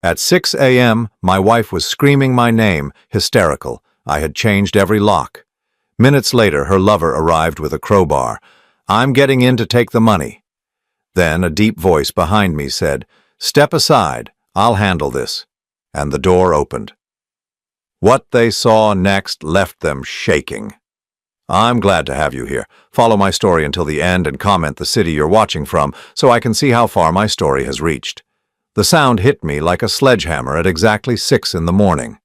At 6 a.m., my wife was screaming my name, hysterical. I had changed every lock. Minutes later, her lover arrived with a crowbar. "I'm getting in to take the money." Then a deep voice behind me said, "Step aside, I'll handle this." And the door opened. What they saw next left them shaking. I'm glad to have you here. Follow my story until the end and comment the city you're watching from so I can see how far my story has reached. The sound hit me like a sledgehammer at exactly 6 in the morning.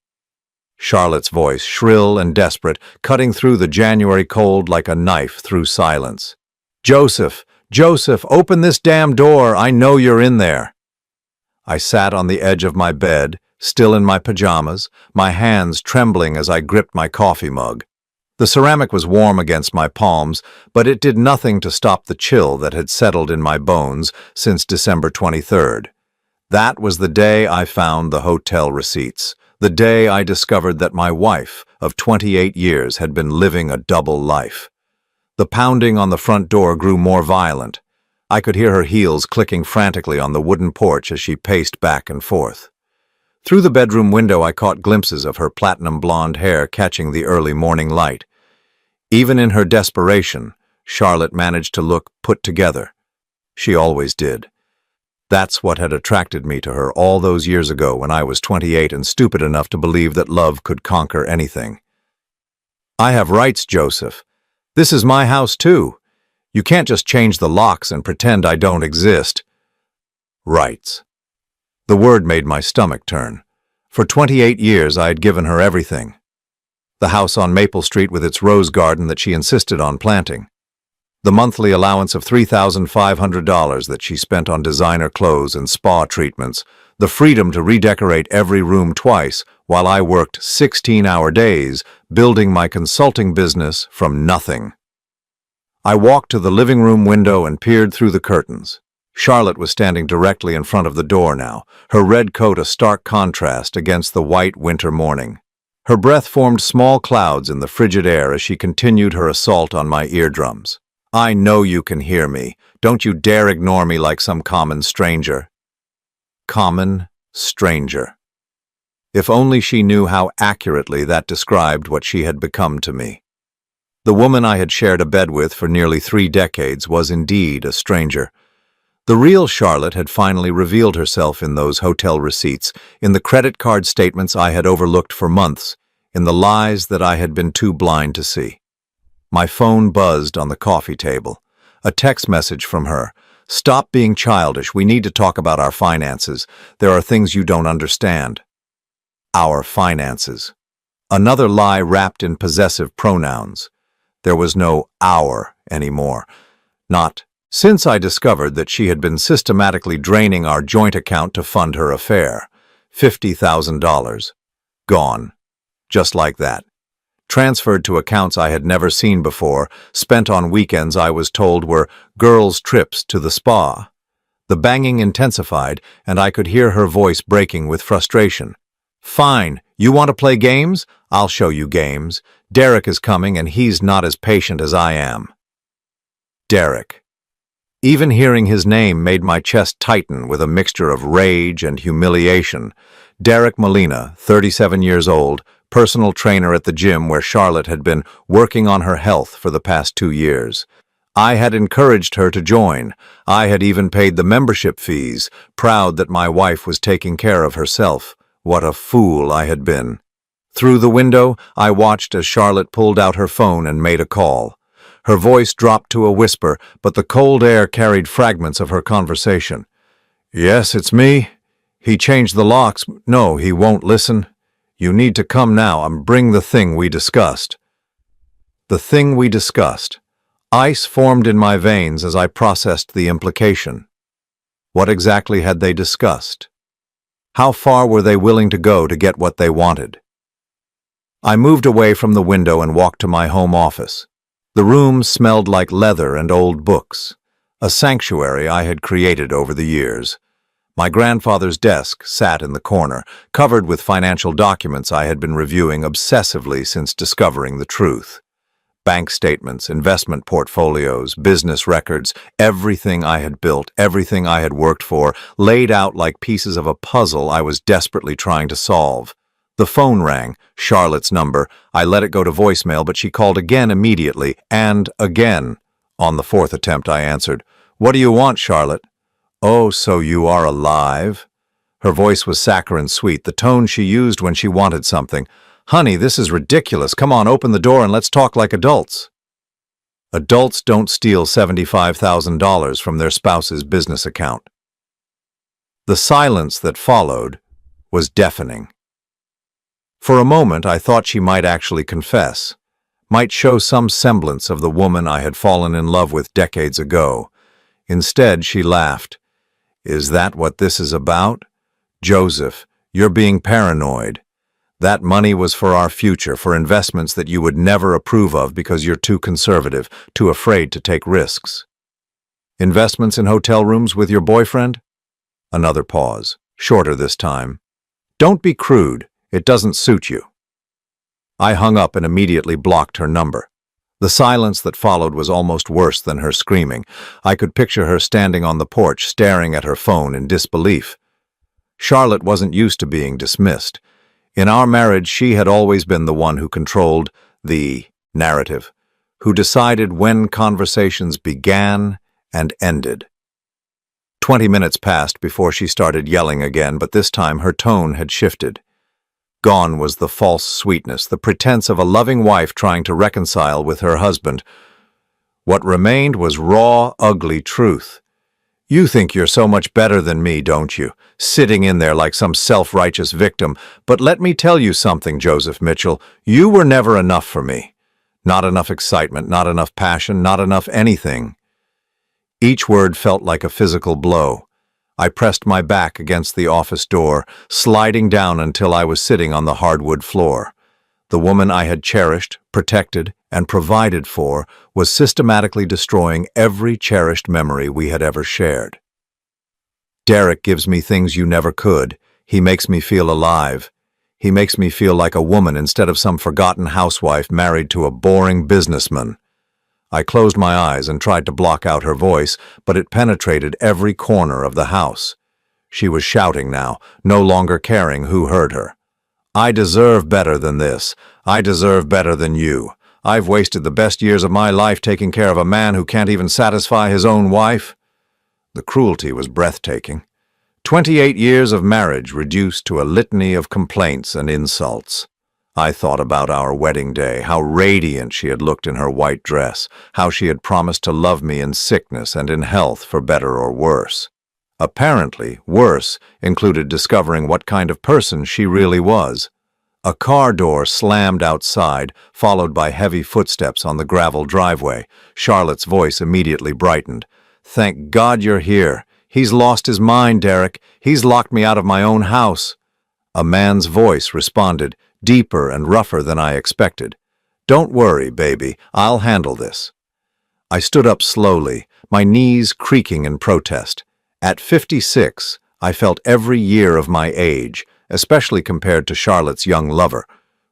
Charlotte's voice, shrill and desperate, cutting through the January cold like a knife through silence. "Joseph! Joseph, open this damn door! I know you're in there!" I sat on the edge of my bed, still in my pajamas, my hands trembling as I gripped my coffee mug. The ceramic was warm against my palms, but it did nothing to stop the chill that had settled in my bones since December 23rd. That was the day I found the hotel receipts, the day I discovered that my wife of 28 years had been living a double life. The pounding on the front door grew more violent. I could hear her heels clicking frantically on the wooden porch as she paced back and forth. Through the bedroom window, I caught glimpses of her platinum blonde hair catching the early morning light. Even in her desperation, Charlotte managed to look put together. She always did. That's what had attracted me to her all those years ago when I was 28 and stupid enough to believe that love could conquer anything. "I have rights, Joseph. This is my house too. You can't just change the locks and pretend I don't exist." Rights. The word made my stomach turn. For 28 years I had given her everything. The house on Maple Street with its rose garden that she insisted on planting. The monthly allowance of $3,500 that she spent on designer clothes and spa treatments. The freedom to redecorate every room twice while I worked 16-hour days building my consulting business from nothing. I walked to the living room window and peered through the curtains. Charlotte was standing directly in front of the door now, her red coat a stark contrast against the white winter morning. Her breath formed small clouds in the frigid air as she continued her assault on my eardrums. "I know you can hear me. Don't you dare ignore me like some common stranger." Common stranger. If only she knew how accurately that described what she had become to me. The woman I had shared a bed with for nearly 3 decades was indeed a stranger. The real Charlotte had finally revealed herself in those hotel receipts, in the credit card statements I had overlooked for months, in the lies that I had been too blind to see. My phone buzzed on the coffee table. A text message from her. "Stop being childish. We need to talk about our finances. There are things you don't understand." Our finances. Another lie wrapped in possessive pronouns. There was no "our" anymore. Not since I discovered that she had been systematically draining our joint account to fund her affair. $50,000. Gone. Just like that. Transferred to accounts I had never seen before, spent on weekends I was told were girls' trips to the spa. The banging intensified, and I could hear her voice breaking with frustration. "Fine, you want to play games? I'll show you games. Derek is coming and he's not as patient as I am." Derek. Even hearing his name made my chest tighten with a mixture of rage and humiliation. Derek Molina, 37 years old, personal trainer at the gym where Charlotte had been working on her health for the past 2 years. I had encouraged her to join. I had even paid the membership fees, proud that my wife was taking care of herself. What a fool I had been. Through the window, I watched as Charlotte pulled out her phone and made a call. Her voice dropped to a whisper, but the cold air carried fragments of her conversation. "Yes, it's me. He changed the locks. No, he won't listen. You need to come now and bring the thing we discussed." The thing we discussed. Ice formed in my veins as I processed the implication. What exactly had they discussed? How far were they willing to go to get what they wanted? I moved away from the window and walked to my home office. The room smelled like leather and old books, a sanctuary I had created over the years. My grandfather's desk sat in the corner, covered with financial documents I had been reviewing obsessively since discovering the truth. Bank statements, investment portfolios, business records, everything I had built, everything I had worked for, laid out like pieces of a puzzle I was desperately trying to solve. The phone rang, Charlotte's number. I let it go to voicemail, but she called again immediately, and again. On the fourth attempt, I answered. "What do you want, Charlotte?" "Oh, so you are alive?" Her voice was saccharine sweet, the tone she used when she wanted something. "Honey, this is ridiculous. Come on, open the door and let's talk like adults." Adults don't steal $75,000 from their spouse's business account. The silence that followed was deafening. For a moment, I thought she might actually confess, might show some semblance of the woman I had fallen in love with decades ago. Instead, she laughed. "Is that what this is about? Joseph, you're being paranoid. That money was for our future, for investments that you would never approve of because you're too conservative, too afraid to take risks." "Investments in hotel rooms with your boyfriend?" Another pause, shorter this time. "Don't be crude. It doesn't suit you." I hung up and immediately blocked her number. The silence that followed was almost worse than her screaming. I could picture her standing on the porch, staring at her phone in disbelief. Charlotte wasn't used to being dismissed. In our marriage, she had always been the one who controlled the narrative, who decided when conversations began and ended. 20 minutes passed before she started yelling again, but this time her tone had shifted. Gone was the false sweetness, the pretense of a loving wife trying to reconcile with her husband. What remained was raw, ugly truth. "You think you're so much better than me, don't you? Sitting in there like some self-righteous victim. But let me tell you something, Joseph Mitchell. You were never enough for me. Not enough excitement, not enough passion, not enough anything." Each word felt like a physical blow. I pressed my back against the office door, sliding down until I was sitting on the hardwood floor. The woman I had cherished, protected, and provided for was systematically destroying every cherished memory we had ever shared. "Derek gives me things you never could. He makes me feel alive. He makes me feel like a woman instead of some forgotten housewife married to a boring businessman." I closed my eyes and tried to block out her voice, but it penetrated every corner of the house. She was shouting now, no longer caring who heard her. "I deserve better than this. I deserve better than you. I've wasted the best years of my life taking care of a man who can't even satisfy his own wife." The cruelty was breathtaking. 28 years of marriage reduced to a litany of complaints and insults. I thought about our wedding day, how radiant she had looked in her white dress, how she had promised to love me in sickness and in health for better or worse. Apparently, worse included discovering what kind of person she really was. A car door slammed outside, followed by heavy footsteps on the gravel driveway. Charlotte's voice immediately brightened. "Thank God you're here. He's lost his mind, Derek. He's locked me out of my own house." A man's voice responded, deeper and rougher than I expected. "Don't worry, baby. I'll handle this." I stood up slowly, my knees creaking in protest. At 56, I felt every year of my age, especially compared to Charlotte's young lover.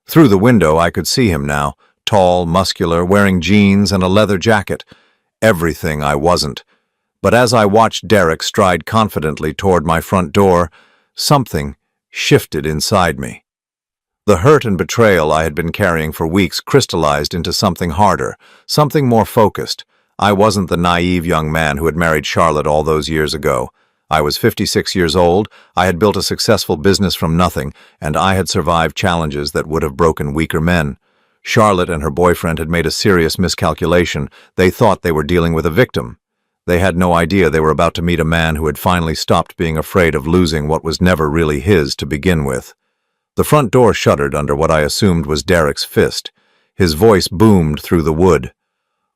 Through the window, I could see him now, tall, muscular, wearing jeans and a leather jacket. Everything I wasn't. But as I watched Derek stride confidently toward my front door, something shifted inside me. The hurt and betrayal I had been carrying for weeks crystallized into something harder, something more focused. I wasn't the naive young man who had married Charlotte all those years ago. I was 56 years old, I had built a successful business from nothing, and I had survived challenges that would have broken weaker men. Charlotte and her boyfriend had made a serious miscalculation. They thought they were dealing with a victim. They had no idea they were about to meet a man who had finally stopped being afraid of losing what was never really his to begin with. The front door shuddered under what I assumed was Derek's fist. His voice boomed through the wood.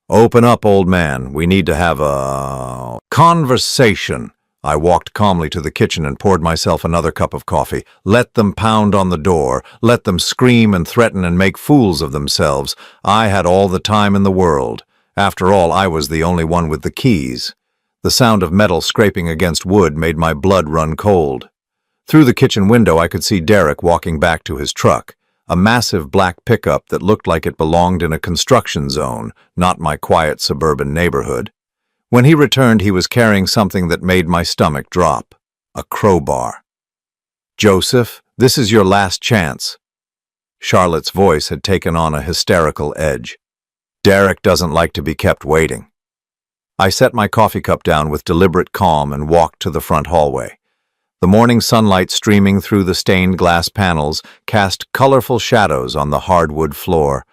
"Open up, old man. We need to have a conversation." I walked calmly to the kitchen and poured myself another cup of coffee. Let them pound on the door. Let them scream and threaten and make fools of themselves. I had all the time in the world. After all, I was the only one with the keys. The sound of metal scraping against wood made my blood run cold. Through the kitchen window, I could see Derek walking back to his truck. a massive black pickup that looked like it belonged in a construction zone, not my quiet suburban neighborhood. When he returned, he was carrying something that made my stomach drop, a crowbar. "Joseph, this is your last chance." Charlotte's voice had taken on a hysterical edge. "Derek doesn't like to be kept waiting." I set my coffee cup down with deliberate calm and walked to the front hallway. The morning sunlight streaming through the stained glass panels cast colorful shadows on the hardwood floor,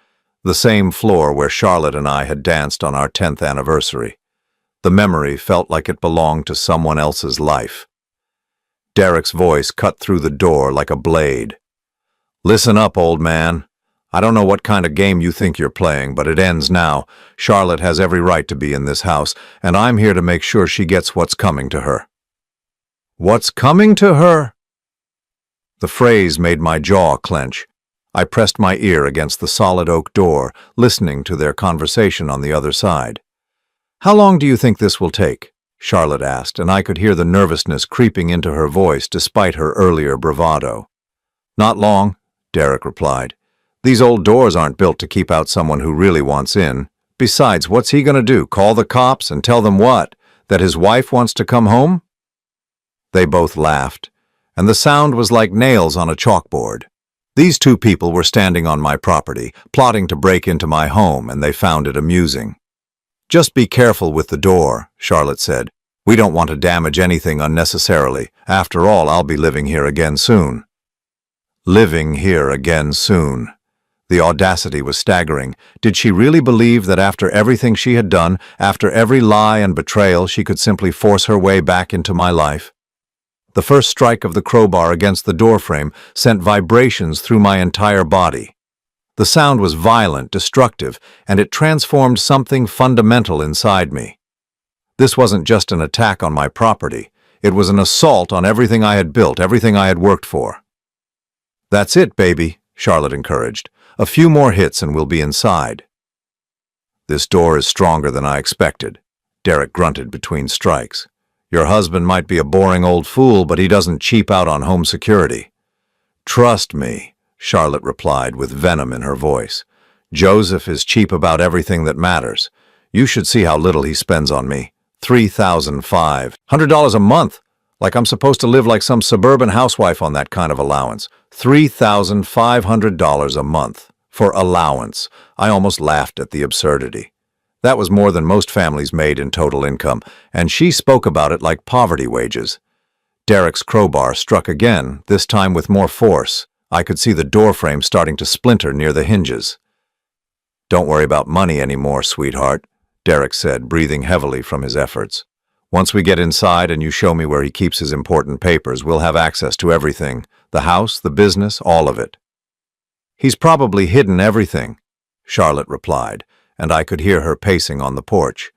the same floor where Charlotte and I had danced on our 10th anniversary. The memory felt like it belonged to someone else's life. Derek's voice cut through the door like a blade. "Listen up, old man. I don't know what kind of game you think you're playing, but it ends now. Charlotte has every right to be in this house, and I'm here to make sure she gets what's coming to her." "What's coming to her?" The phrase made my jaw clench. I pressed my ear against the solid oak door, listening to their conversation on the other side. "How long do you think this will take?" Charlotte asked, and I could hear the nervousness creeping into her voice despite her earlier bravado. "Not long," Derek replied. "These old doors aren't built to keep out someone who really wants in. Besides, what's he going to do, call the cops and tell them what? That his wife wants to come home?" They both laughed, and the sound was like nails on a chalkboard. These two people were standing on my property, plotting to break into my home, and they found it amusing. "Just be careful with the door," Charlotte said. "We don't want to damage anything unnecessarily. After all, I'll be living here again soon." Living here again soon. The audacity was staggering. Did she really believe that after everything she had done, after every lie and betrayal, she could simply force her way back into my life? The first strike of the crowbar against the doorframe sent vibrations through my entire body. The sound was violent, destructive, and it transformed something fundamental inside me. This wasn't just an attack on my property. It was an assault on everything I had built, everything I had worked for. "That's it, baby," Charlotte encouraged. "A few more hits and we'll be inside." "This door is stronger than I expected," Derek grunted between strikes. "Your husband might be a boring old fool, but he doesn't cheap out on home security." "Trust me," Charlotte replied with venom in her voice. "Joseph is cheap about everything that matters. You should see how little he spends on me. $3,500 a month. Like I'm supposed to live like some suburban housewife on that kind of allowance. $3,500 a month. For allowance. I almost laughed at the absurdity. That was more than most families made in total income, and she spoke about it like poverty wages. Derek's crowbar struck again, this time with more force. I could see the doorframe starting to splinter near the hinges. "Don't worry about money anymore, sweetheart," Derek said, breathing heavily from his efforts. "Once we get inside and you show me where he keeps his important papers, we'll have access to everything. The house, the business, all of it." "He's probably hidden everything," Charlotte replied, and I could hear her pacing on the porch.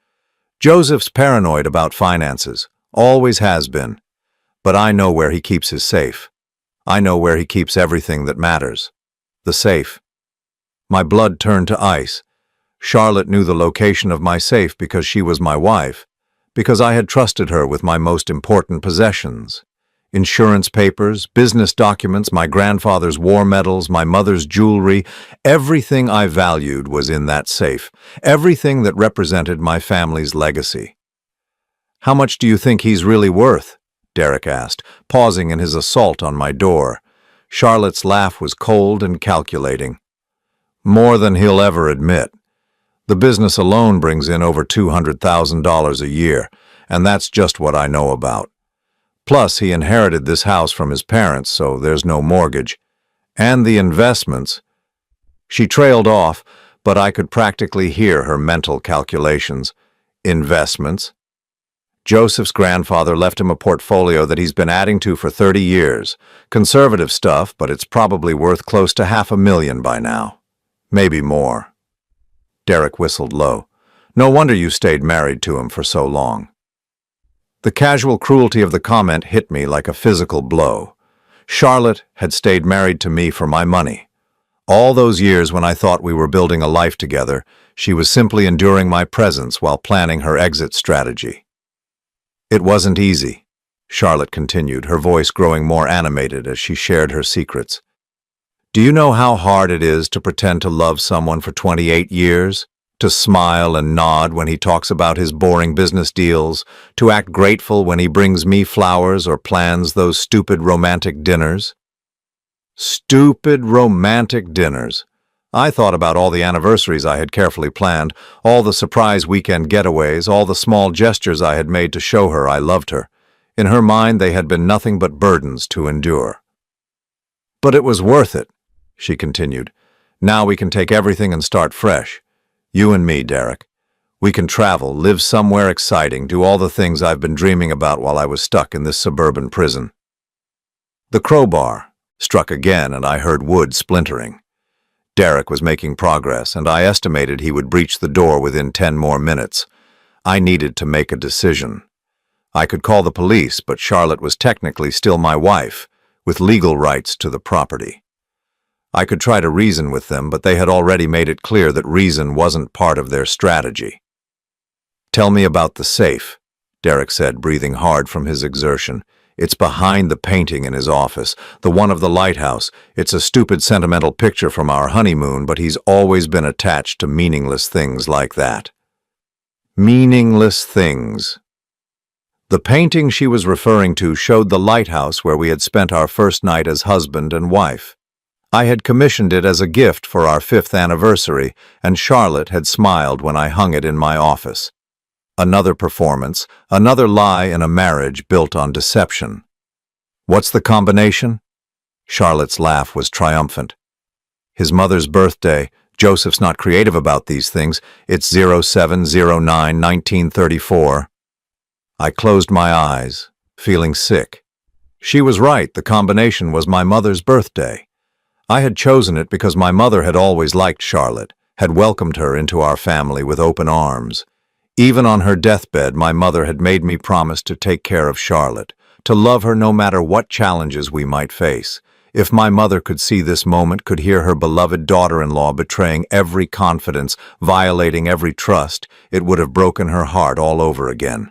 "Joseph's paranoid about finances, always has been. But I know where he keeps his safe. I know where he keeps everything that matters. The safe." My blood turned to ice. Charlotte knew the location of my safe because she was my wife, because I had trusted her with my most important possessions. Insurance papers, business documents, my grandfather's war medals, my mother's jewelry, everything I valued was in that safe, everything that represented my family's legacy. "How much do you think he's really worth?" Derek asked, pausing in his assault on my door. Charlotte's laugh was cold and calculating. "More than he'll ever admit. The business alone brings in over $200,000 a year, and that's just what I know about. Plus, he inherited this house from his parents, so there's no mortgage. And the investments." She trailed off, but I could practically hear her mental calculations. "Investments? Joseph's grandfather left him a portfolio that he's been adding to for 30 years. Conservative stuff, but it's probably worth close to $500,000 by now. Maybe more." Derek whistled low. "No wonder you stayed married to him for so long." The casual cruelty of the comment hit me like a physical blow. Charlotte had stayed married to me for my money. All those years when I thought we were building a life together, she was simply enduring my presence while planning her exit strategy. "It wasn't easy," Charlotte continued, her voice growing more animated as she shared her secrets. Do you know how hard it is to pretend to love someone for 28 years? To smile and nod when he talks about his boring business deals, to act grateful when he brings me flowers or plans those stupid romantic dinners? Stupid romantic dinners. I thought about all the anniversaries I had carefully planned, all the surprise weekend getaways, all the small gestures I had made to show her I loved her. In her mind, they had been nothing but burdens to endure. But it was worth it, she continued. Now we can take everything and start fresh. You and me, Derek. We can travel, live somewhere exciting, do all the things I've been dreaming about while I was stuck in this suburban prison. The crowbar struck again, and I heard wood splintering. Derek was making progress, and I estimated he would breach the door within 10 more minutes. I needed to make a decision. I could call the police, but Charlotte was technically still my wife, with legal rights to the property. I could try to reason with them, but they had already made it clear that reason wasn't part of their strategy. "Tell me about the safe," Derek said, breathing hard from his exertion. "It's behind the painting in his office, the one of the lighthouse. It's a stupid sentimental picture from our honeymoon, but he's always been attached to meaningless things like that." Meaningless things. The painting she was referring to showed the lighthouse where we had spent our first night as husband and wife. I had commissioned it as a gift for our 5th anniversary, and Charlotte had smiled when I hung it in my office. Another performance, another lie in a marriage built on deception. "What's the combination?" Charlotte's laugh was triumphant. "His mother's birthday. Joseph's not creative about these things. It's 07/09/1934. I closed my eyes, feeling sick. She was right, the combination was my mother's birthday. I had chosen it because my mother had always liked Charlotte, had welcomed her into our family with open arms. Even on her deathbed, my mother had made me promise to take care of Charlotte, to love her no matter what challenges we might face. If my mother could see this moment, could hear her beloved daughter-in-law betraying every confidence, violating every trust, it would have broken her heart all over again.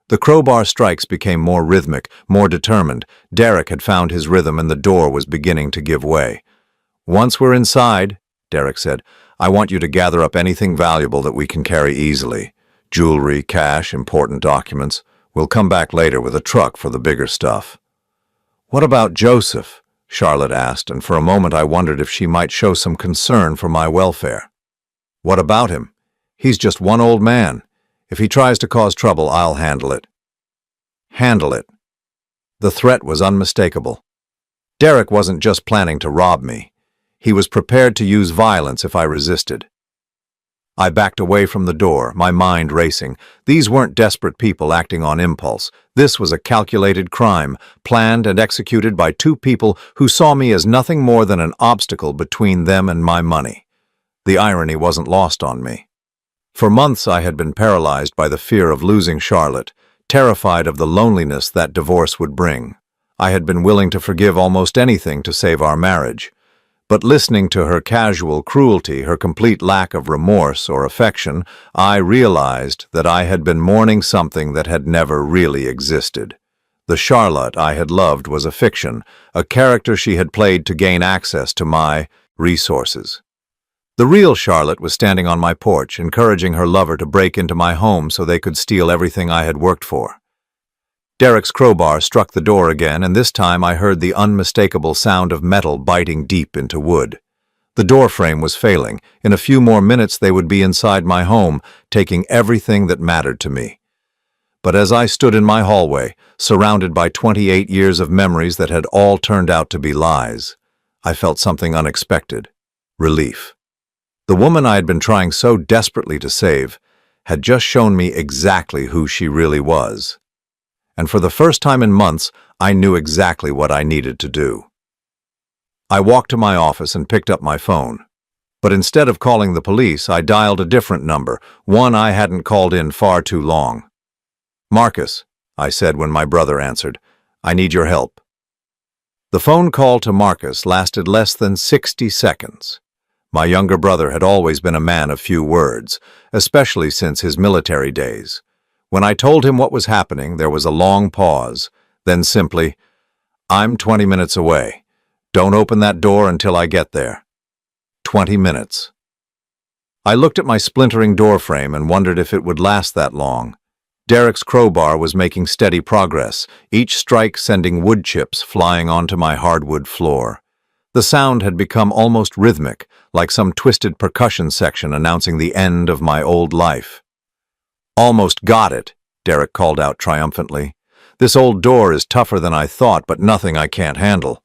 The crowbar strikes became more rhythmic, more determined. Derek had found his rhythm and the door was beginning to give way. "Once we're inside," Derek said, "I want you to gather up anything valuable that we can carry easily. Jewelry, cash, important documents. We'll come back later with a truck for the bigger stuff." "What about Joseph?" Charlotte asked, and for a moment I wondered if she might show some concern for my welfare. "What about him? He's just one old man. If he tries to cause trouble, I'll handle it." Handle it. The threat was unmistakable. Derek wasn't just planning to rob me. He was prepared to use violence if I resisted. I backed away from the door, my mind racing. These weren't desperate people acting on impulse. This was a calculated crime, planned and executed by 2 people who saw me as nothing more than an obstacle between them and my money. The irony wasn't lost on me. For months I had been paralyzed by the fear of losing Charlotte, terrified of the loneliness that divorce would bring. I had been willing to forgive almost anything to save our marriage. But listening to her casual cruelty, her complete lack of remorse or affection, I realized that I had been mourning something that had never really existed. The Charlotte I had loved was a fiction, a character she had played to gain access to my resources. The real Charlotte was standing on my porch, encouraging her lover to break into my home so they could steal everything I had worked for. Derek's crowbar struck the door again, and this time I heard the unmistakable sound of metal biting deep into wood. The door frame was failing. In a few more minutes they would be inside my home, taking everything that mattered to me. But as I stood in my hallway, surrounded by 28 years of memories that had all turned out to be lies, I felt something unexpected: relief. The woman I had been trying so desperately to save had just shown me exactly who she really was. And for the first time in months, I knew exactly what I needed to do. I walked to my office and picked up my phone. But instead of calling the police, I dialed a different number, one I hadn't called in far too long. "Marcus," I said when my brother answered, "I need your help." The phone call to Marcus lasted less than 60 seconds. My younger brother had always been a man of few words, especially since his military days. When I told him what was happening, there was a long pause, then simply, "I'm 20 minutes away. Don't open that door until I get there. 20 minutes. I looked at my splintering doorframe and wondered if it would last that long. Derek's crowbar was making steady progress, each strike sending wood chips flying onto my hardwood floor. The sound had become almost rhythmic, like some twisted percussion section announcing the end of my old life. "Almost got it," Derek called out triumphantly. "This old door is tougher than I thought, but nothing I can't handle."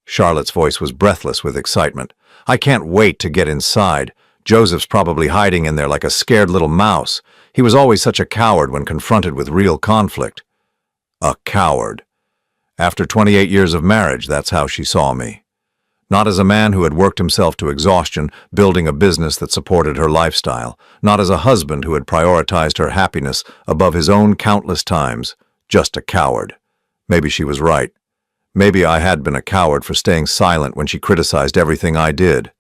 Charlotte's voice was breathless with excitement. "I can't wait to get inside. Joseph's probably hiding in there like a scared little mouse. He was always such a coward when confronted with real conflict." A coward. After 28 years of marriage, that's how she saw me. Not as a man who had worked himself to exhaustion, building a business that supported her lifestyle. Not as a husband who had prioritized her happiness above his own countless times. Just a coward. Maybe she was right. Maybe I had been a coward for staying silent when she criticized everything I did.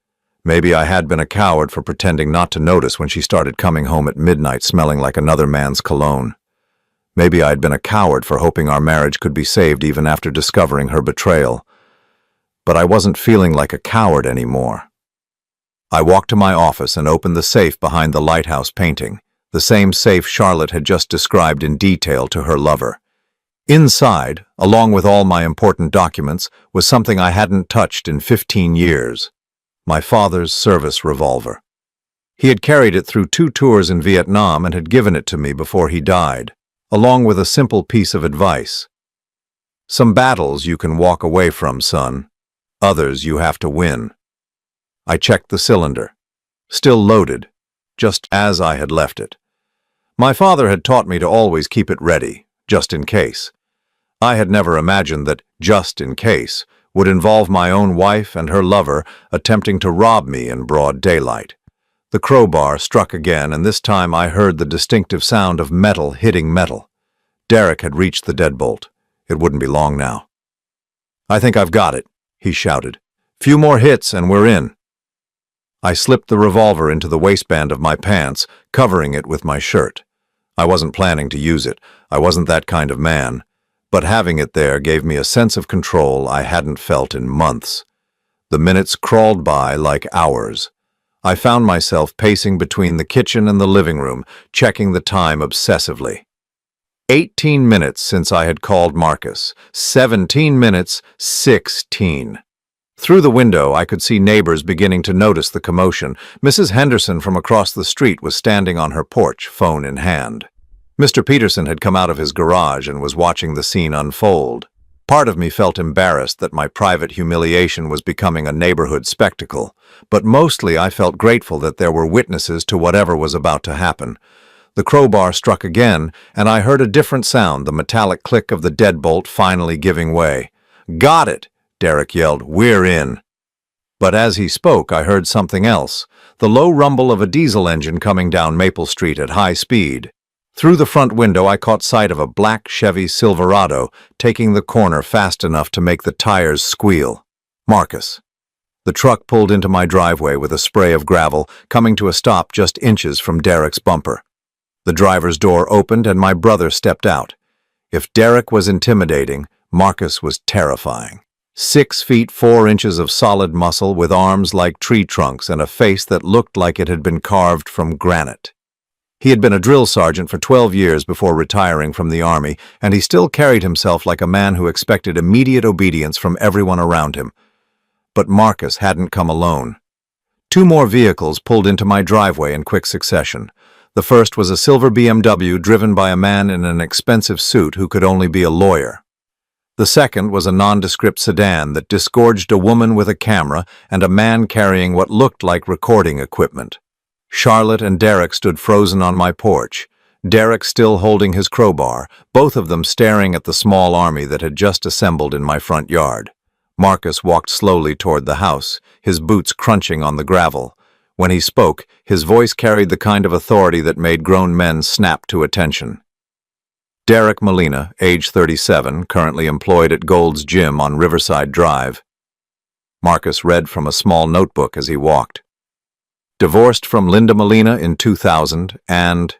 Maybe I had been a coward for pretending not to notice when she started coming home at midnight smelling like another man's cologne. Maybe I'd been a coward for hoping our marriage could be saved even after discovering her betrayal. But I wasn't feeling like a coward anymore. I walked to my office and opened the safe behind the lighthouse painting, the same safe Charlotte had just described in detail to her lover. Inside, along with all my important documents, was something I hadn't touched in 15 years. My father's service revolver. He had carried it through 2 tours in Vietnam and had given it to me before he died, along with a simple piece of advice. "Some battles you can walk away from, son. Others you have to win." I checked the cylinder. Still loaded, just as I had left it. My father had taught me to always keep it ready, just in case. I had never imagined that "just in case" would involve my own wife and her lover attempting to rob me in broad daylight. The crowbar struck again, and this time I heard the distinctive sound of metal hitting metal. Derek had reached the deadbolt. It wouldn't be long now. "I think I've got it," he shouted. "Few more hits and we're in." I slipped the revolver into the waistband of my pants, covering it with my shirt. I wasn't planning to use it. I wasn't that kind of man. But having it there gave me a sense of control I hadn't felt in months. The minutes crawled by like hours. I found myself pacing between the kitchen and the living room, checking the time obsessively. 18 minutes since I had called Marcus. 17 minutes, 16. Through the window, I could see neighbors beginning to notice the commotion. Mrs. Henderson from across the street was standing on her porch, phone in hand. Mr. Peterson had come out of his garage and was watching the scene unfold. Part of me felt embarrassed that my private humiliation was becoming a neighborhood spectacle, but mostly I felt grateful that there were witnesses to whatever was about to happen. The crowbar struck again, and I heard a different sound, the metallic click of the deadbolt finally giving way. "Got it!" Derek yelled. "We're in." But as he spoke, I heard something else, the low rumble of a diesel engine coming down Maple Street at high speed. Through the front window, I caught sight of a black Chevy Silverado taking the corner fast enough to make the tires squeal. Marcus. The truck pulled into my driveway with a spray of gravel, coming to a stop just inches from Derek's bumper. The driver's door opened and my brother stepped out. If Derek was intimidating, Marcus was terrifying. 6 feet 4 inches of solid muscle with arms like tree trunks and a face that looked like it had been carved from granite. He had been a drill sergeant for 12 years before retiring from the Army, and he still carried himself like a man who expected immediate obedience from everyone around him. But Marcus hadn't come alone. 2 more vehicles pulled into my driveway in quick succession. The first was a silver BMW driven by a man in an expensive suit who could only be a lawyer. The second was a nondescript sedan that disgorged a woman with a camera and a man carrying what looked like recording equipment. Charlotte and Derek stood frozen on my porch, Derek still holding his crowbar, both of them staring at the small army that had just assembled in my front yard. Marcus walked slowly toward the house, his boots crunching on the gravel. When he spoke, his voice carried the kind of authority that made grown men snap to attention. Derek Molina, age 37, currently employed at Gold's Gym on Riverside Drive. Marcus read from a small notebook as he walked. Divorced from Linda Molina in 2000 and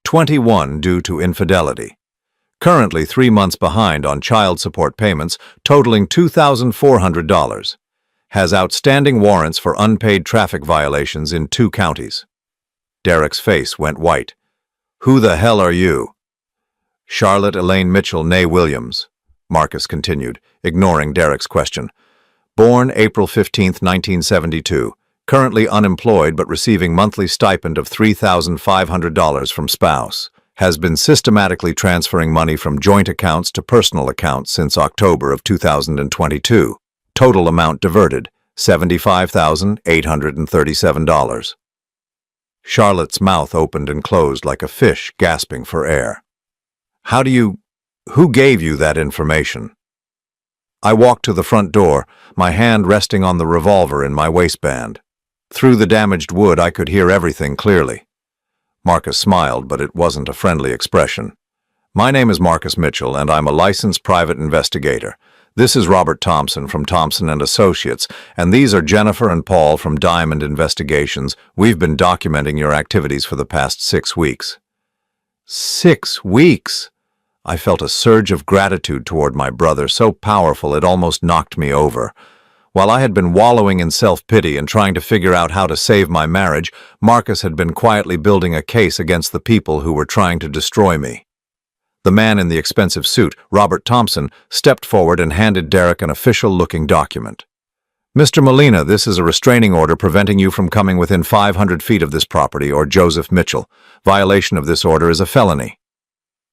21 due to infidelity. Currently 3 months behind on child support payments totaling $2,400. Has outstanding warrants for unpaid traffic violations in 2 counties. Derek's face went white. Who the hell are you? Charlotte Elaine Mitchell, née Williams, Marcus continued, ignoring Derek's question. Born April 15, 1972. Currently unemployed but receiving monthly stipend of $3,500 from spouse. Has been systematically transferring money from joint accounts to personal accounts since October of 2022. Total amount diverted, $75,837. Charlotte's mouth opened and closed like a fish gasping for air. Who gave you that information? I walked to the front door, my hand resting on the revolver in my waistband. Through the damaged wood, I could hear everything clearly. Marcus smiled, but it wasn't a friendly expression. My name is Marcus Mitchell, and I'm a licensed private investigator. This is Robert Thompson from Thompson & Associates, and these are Jennifer and Paul from Diamond Investigations. We've been documenting your activities for the past 6 weeks. 6 weeks? I felt a surge of gratitude toward my brother, so powerful it almost knocked me over. While I had been wallowing in self-pity and trying to figure out how to save my marriage, Marcus had been quietly building a case against the people who were trying to destroy me. The man in the expensive suit, Robert Thompson, stepped forward and handed Derek an official-looking document. Mr. Molina, this is a restraining order preventing you from coming within 500 feet of this property or Joseph Mitchell. Violation of this order is a felony.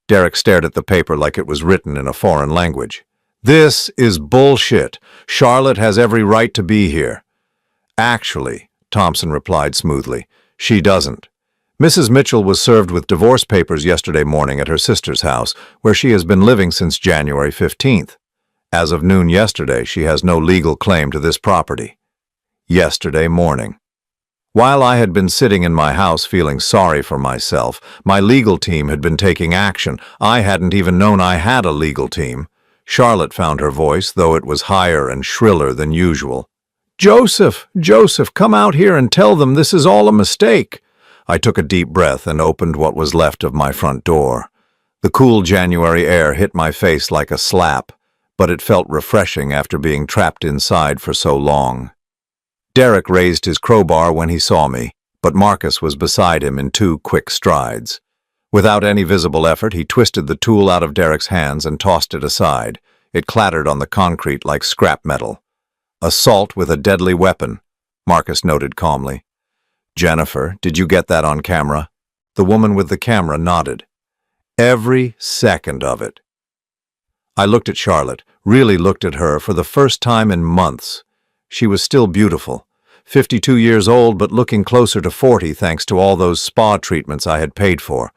Derek stared at the paper like it was written in a foreign language. This is bullshit. Charlotte has every right to be here. Actually, Thompson replied smoothly, she doesn't. Mrs. Mitchell was served with divorce papers yesterday morning at her sister's house, where she has been living since January 15th. As of noon yesterday, she has no legal claim to this property. Yesterday morning. While I had been sitting in my house feeling sorry for myself, my legal team had been taking action. I hadn't even known I had a legal team. Charlotte found her voice, though it was higher and shriller than usual. Joseph, come out here and tell them this is all a mistake. I took a deep breath and opened what was left of my front door. The cool January air hit my face like a slap, but it felt refreshing after being trapped inside for so long. Derek raised his crowbar when he saw me, but Marcus was beside him in 2 quick strides. Without any visible effort, he twisted the tool out of Derek's hands and tossed it aside. It clattered on the concrete like scrap metal. Assault with a deadly weapon, Marcus noted calmly. Jennifer, did you get that on camera? The woman with the camera nodded. Every second of it. I looked at Charlotte, really looked at her for the first time in months. She was still beautiful, 52 years old but looking closer to 40 thanks to all those spa treatments I had paid for.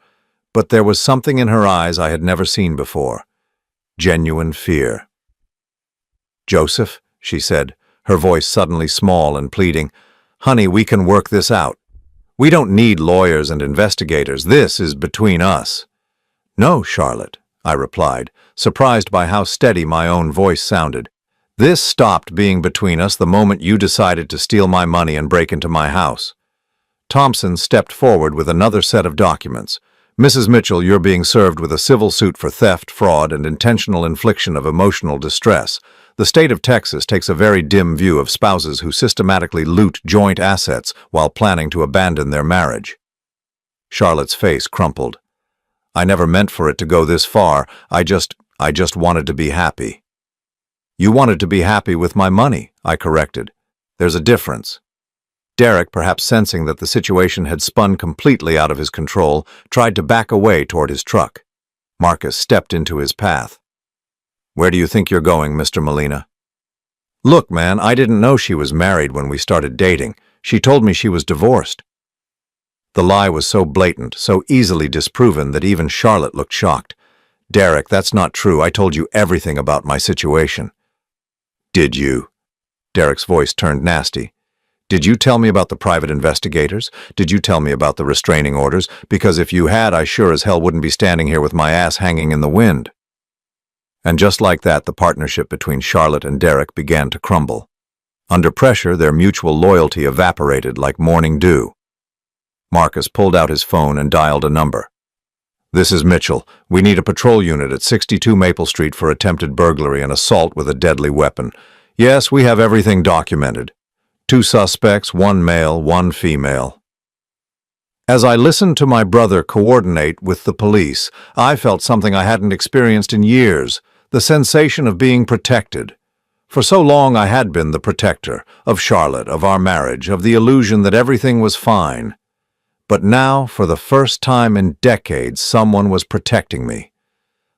But there was something in her eyes I had never seen before. Genuine fear. Joseph, she said, her voice suddenly small and pleading, honey, we can work this out. We don't need lawyers and investigators. This is between us. No, Charlotte, I replied, surprised by how steady my own voice sounded. This stopped being between us the moment you decided to steal my money and break into my house. Thompson stepped forward with another set of documents. Mrs. Mitchell, you're being served with a civil suit for theft, fraud, and intentional infliction of emotional distress. The state of Texas takes a very dim view of spouses who systematically loot joint assets while planning to abandon their marriage. Charlotte's face crumpled. I never meant for it to go this far. I just wanted to be happy. You wanted to be happy with my money, I corrected. There's a difference. Derek, perhaps sensing that the situation had spun completely out of his control, tried to back away toward his truck. Marcus stepped into his path. Where do you think you're going, Mr. Molina? Look, man, I didn't know she was married when we started dating. She told me she was divorced. The lie was so blatant, so easily disproven that even Charlotte looked shocked. Derek, that's not true. I told you everything about my situation. Did you? Derek's voice turned nasty. Did you tell me about the private investigators? Did you tell me about the restraining orders? Because if you had, I sure as hell wouldn't be standing here with my ass hanging in the wind. And just like that, the partnership between Charlotte and Derek began to crumble. Under pressure, their mutual loyalty evaporated like morning dew. Marcus pulled out his phone and dialed a number. This is Mitchell. We need a patrol unit at 62 Maple Street for attempted burglary and assault with a deadly weapon. Yes, we have everything documented. 2 suspects, 1 male, 1 female. As I listened to my brother coordinate with the police, I felt something I hadn't experienced in years, the sensation of being protected. For so long I had been the protector of Charlotte, of our marriage, of the illusion that everything was fine. But now, for the first time in decades, someone was protecting me.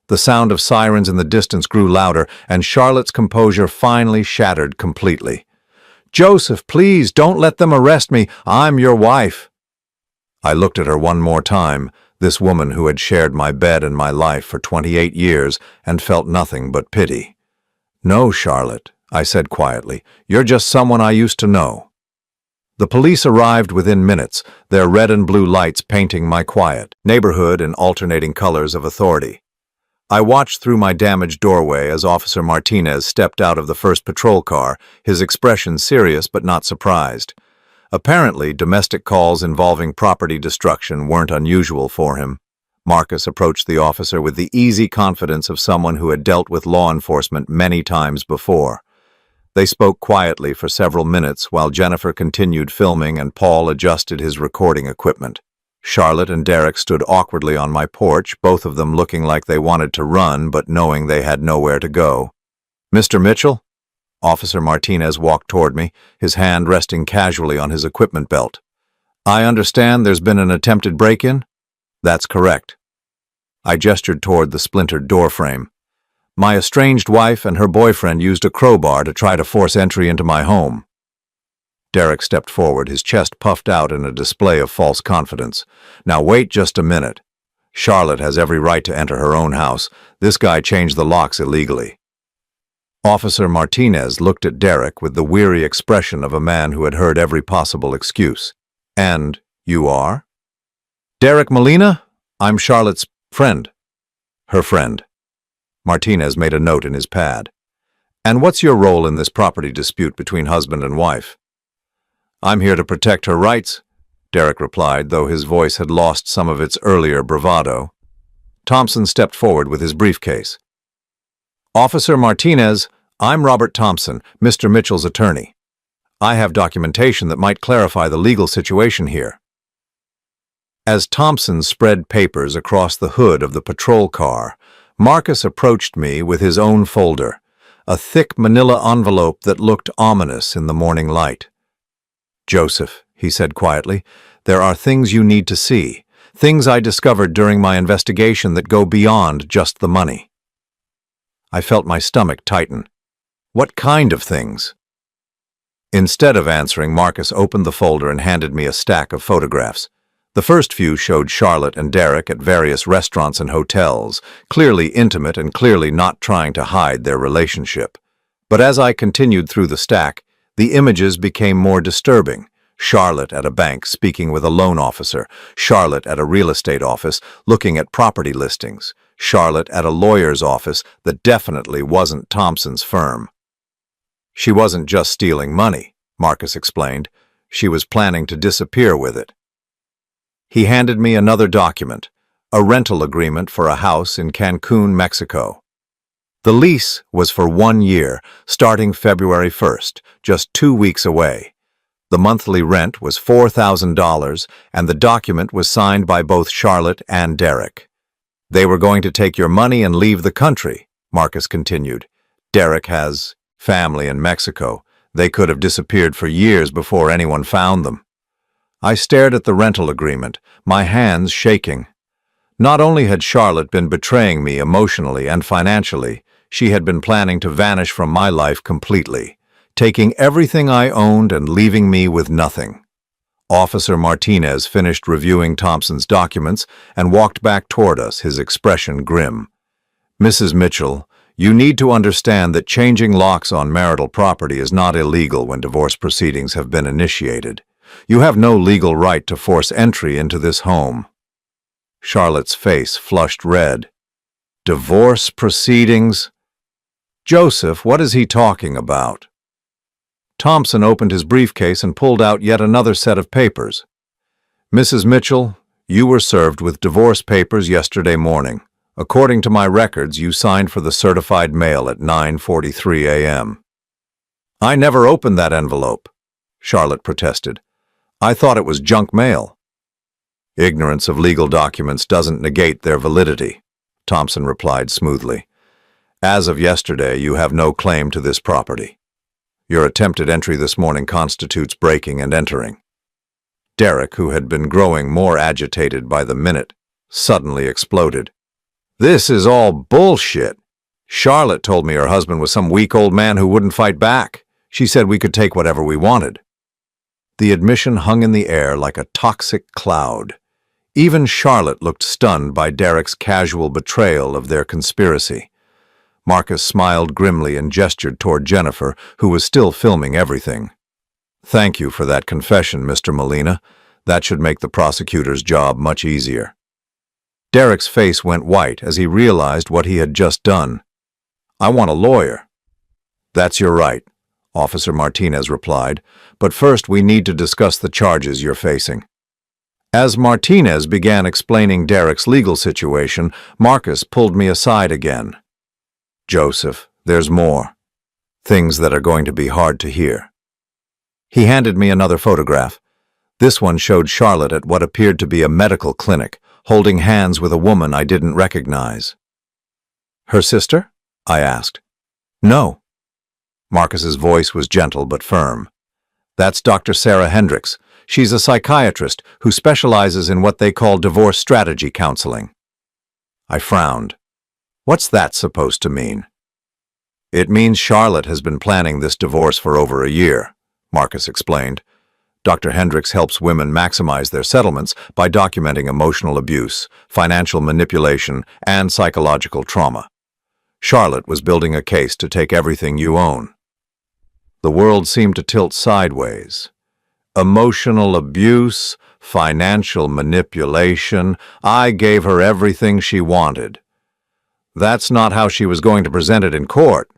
The sound of sirens in the distance grew louder, and Charlotte's composure finally shattered completely. "Joseph, please, don't let them arrest me. I'm your wife." I looked at her one more time, this woman who had shared my bed and my life for 28 years, and felt nothing but pity. "No, Charlotte," I said quietly. "You're just someone I used to know." The police arrived within minutes, their red and blue lights painting my quiet neighborhood in alternating colors of authority. I watched through my damaged doorway as Officer Martinez stepped out of the first patrol car, his expression serious but not surprised. Apparently, domestic calls involving property destruction weren't unusual for him. Marcus approached the officer with the easy confidence of someone who had dealt with law enforcement many times before. They spoke quietly for several minutes while Jennifer continued filming and Paul adjusted his recording equipment. Charlotte and Derek stood awkwardly on my porch, both of them looking like they wanted to run but knowing they had nowhere to go. "Mr. Mitchell?" Officer Martinez walked toward me, his hand resting casually on his equipment belt. "I understand there's been an attempted break-in?" "That's correct." I gestured toward the splintered doorframe. "My estranged wife and her boyfriend used a crowbar to try to force entry into my home." Derek stepped forward, his chest puffed out in a display of false confidence. "Now wait just a minute. Charlotte has every right to enter her own house. This guy changed the locks illegally." Officer Martinez looked at Derek with the weary expression of a man who had heard every possible excuse. "And you are?" "Derek Molina? I'm Charlotte's friend." "Her friend." Martinez made a note in his pad. "And what's your role in this property dispute between husband and wife?" "I'm here to protect her rights," Derek replied, though his voice had lost some of its earlier bravado. Thompson stepped forward with his briefcase. "Officer Martinez, I'm Robert Thompson, Mr. Mitchell's attorney. I have documentation that might clarify the legal situation here." As Thompson spread papers across the hood of the patrol car, Marcus approached me with his own folder, a thick manila envelope that looked ominous in the morning light. "Joseph," he said quietly, "there are things you need to see, things I discovered during my investigation that go beyond just the money." I felt my stomach tighten. "What kind of things?" Instead of answering, Marcus opened the folder and handed me a stack of photographs. The first few showed Charlotte and Derek at various restaurants and hotels, clearly intimate and clearly not trying to hide their relationship. But as I continued through the stack, the images became more disturbing. Charlotte at a bank speaking with a loan officer, Charlotte at a real estate office looking at property listings, Charlotte at a lawyer's office that definitely wasn't Thompson's firm. "She wasn't just stealing money," Marcus explained. "She was planning to disappear with it." He handed me another document, a rental agreement for a house in Cancun, Mexico. The lease was for 1 year, starting February 1st, just 2 weeks away. The monthly rent was $4,000, and the document was signed by both Charlotte and Derek. "They were going to take your money and leave the country," Marcus continued. "Derek has family in Mexico. They could have disappeared for years before anyone found them." I stared at the rental agreement, my hands shaking. Not only had Charlotte been betraying me emotionally and financially, she had been planning to vanish from my life completely, taking everything I owned and leaving me with nothing. Officer Martinez finished reviewing Thompson's documents and walked back toward us, his expression grim. "Mrs. Mitchell, you need to understand that changing locks on marital property is not illegal when divorce proceedings have been initiated. You have no legal right to force entry into this home." Charlotte's face flushed red. "Divorce proceedings? Joseph, what is he talking about?" Thompson opened his briefcase and pulled out yet another set of papers. "Mrs. Mitchell, You were served with divorce papers yesterday morning. According to my records, you signed for the certified mail at 9:43 a.m. I never opened that envelope, Charlotte protested. I thought it was junk mail. Ignorance of legal documents doesn't negate their validity, Thompson replied smoothly. As of yesterday, you have no claim to this property. Your attempted entry this morning constitutes breaking and entering. Derek, who had been growing more agitated by the minute, suddenly exploded. This is all bullshit. Charlotte told me her husband was some weak old man who wouldn't fight back. She said we could take whatever we wanted. The admission hung in the air like a toxic cloud. Even Charlotte looked stunned by Derek's casual betrayal of their conspiracy. Marcus smiled grimly and gestured toward Jennifer, who was still filming everything. Thank you for that confession, Mr. Molina. That should make the prosecutor's job much easier. Derek's face went white as he realized what he had just done. I want a lawyer. That's your right, Officer Martinez replied, but first we need to discuss the charges you're facing. As Martinez began explaining Derek's legal situation, Marcus pulled me aside again. Joseph, there's more. Things that are going to be hard to hear. He handed me another photograph. This one showed Charlotte at what appeared to be a medical clinic, holding hands with a woman I didn't recognize. Her sister? I asked. No. Marcus's voice was gentle but firm. That's Dr. Sarah Hendricks. She's a psychiatrist who specializes in what they call divorce strategy counseling. I frowned. What's that supposed to mean? It means Charlotte has been planning this divorce for over a year, Marcus explained. Dr. Hendricks helps women maximize their settlements by documenting emotional abuse, financial manipulation, and psychological trauma. Charlotte was building a case to take everything you own. The world seemed to tilt sideways. Emotional abuse, financial manipulation. I gave her everything she wanted. That's not how she was going to present it in court,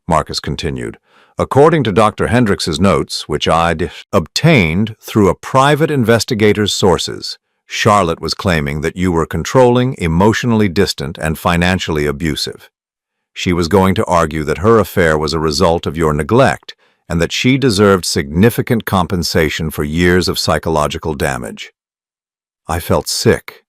Marcus continued. According to Dr. Hendricks's notes, which I'd obtained through a private investigator's sources, Charlotte was claiming that you were controlling, emotionally distant, and financially abusive. She was going to argue that her affair was a result of your neglect and that she deserved significant compensation for years of psychological damage. I felt sick.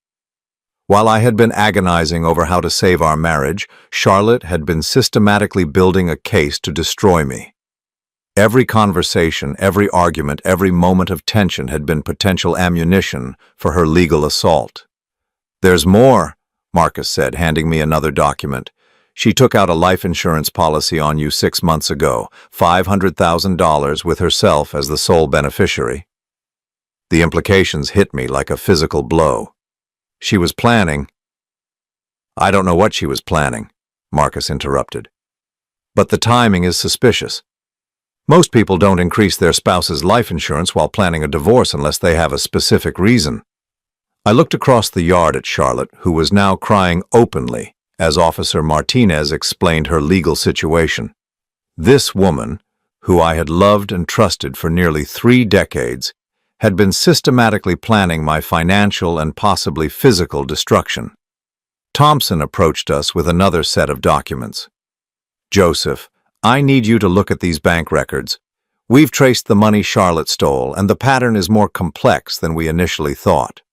While I had been agonizing over how to save our marriage, Charlotte had been systematically building a case to destroy me. Every conversation, every argument, every moment of tension had been potential ammunition for her legal assault. There's more, Marcus said, handing me another document. She took out a life insurance policy on you 6 months ago, $500,000 with herself as the sole beneficiary. The implications hit me like a physical blow. She was planning. I don't know what she was planning, Marcus interrupted. But the timing is suspicious. Most people don't increase their spouse's life insurance while planning a divorce unless they have a specific reason. I looked across the yard at Charlotte, who was now crying openly as Officer Martinez explained her legal situation. This woman, who I had loved and trusted for nearly 3 decades, had been systematically planning my financial and possibly physical destruction. Thompson approached us with another set of documents. Joseph, I need you to look at these bank records. We've traced the money Charlotte stole, and the pattern is more complex than we initially thought.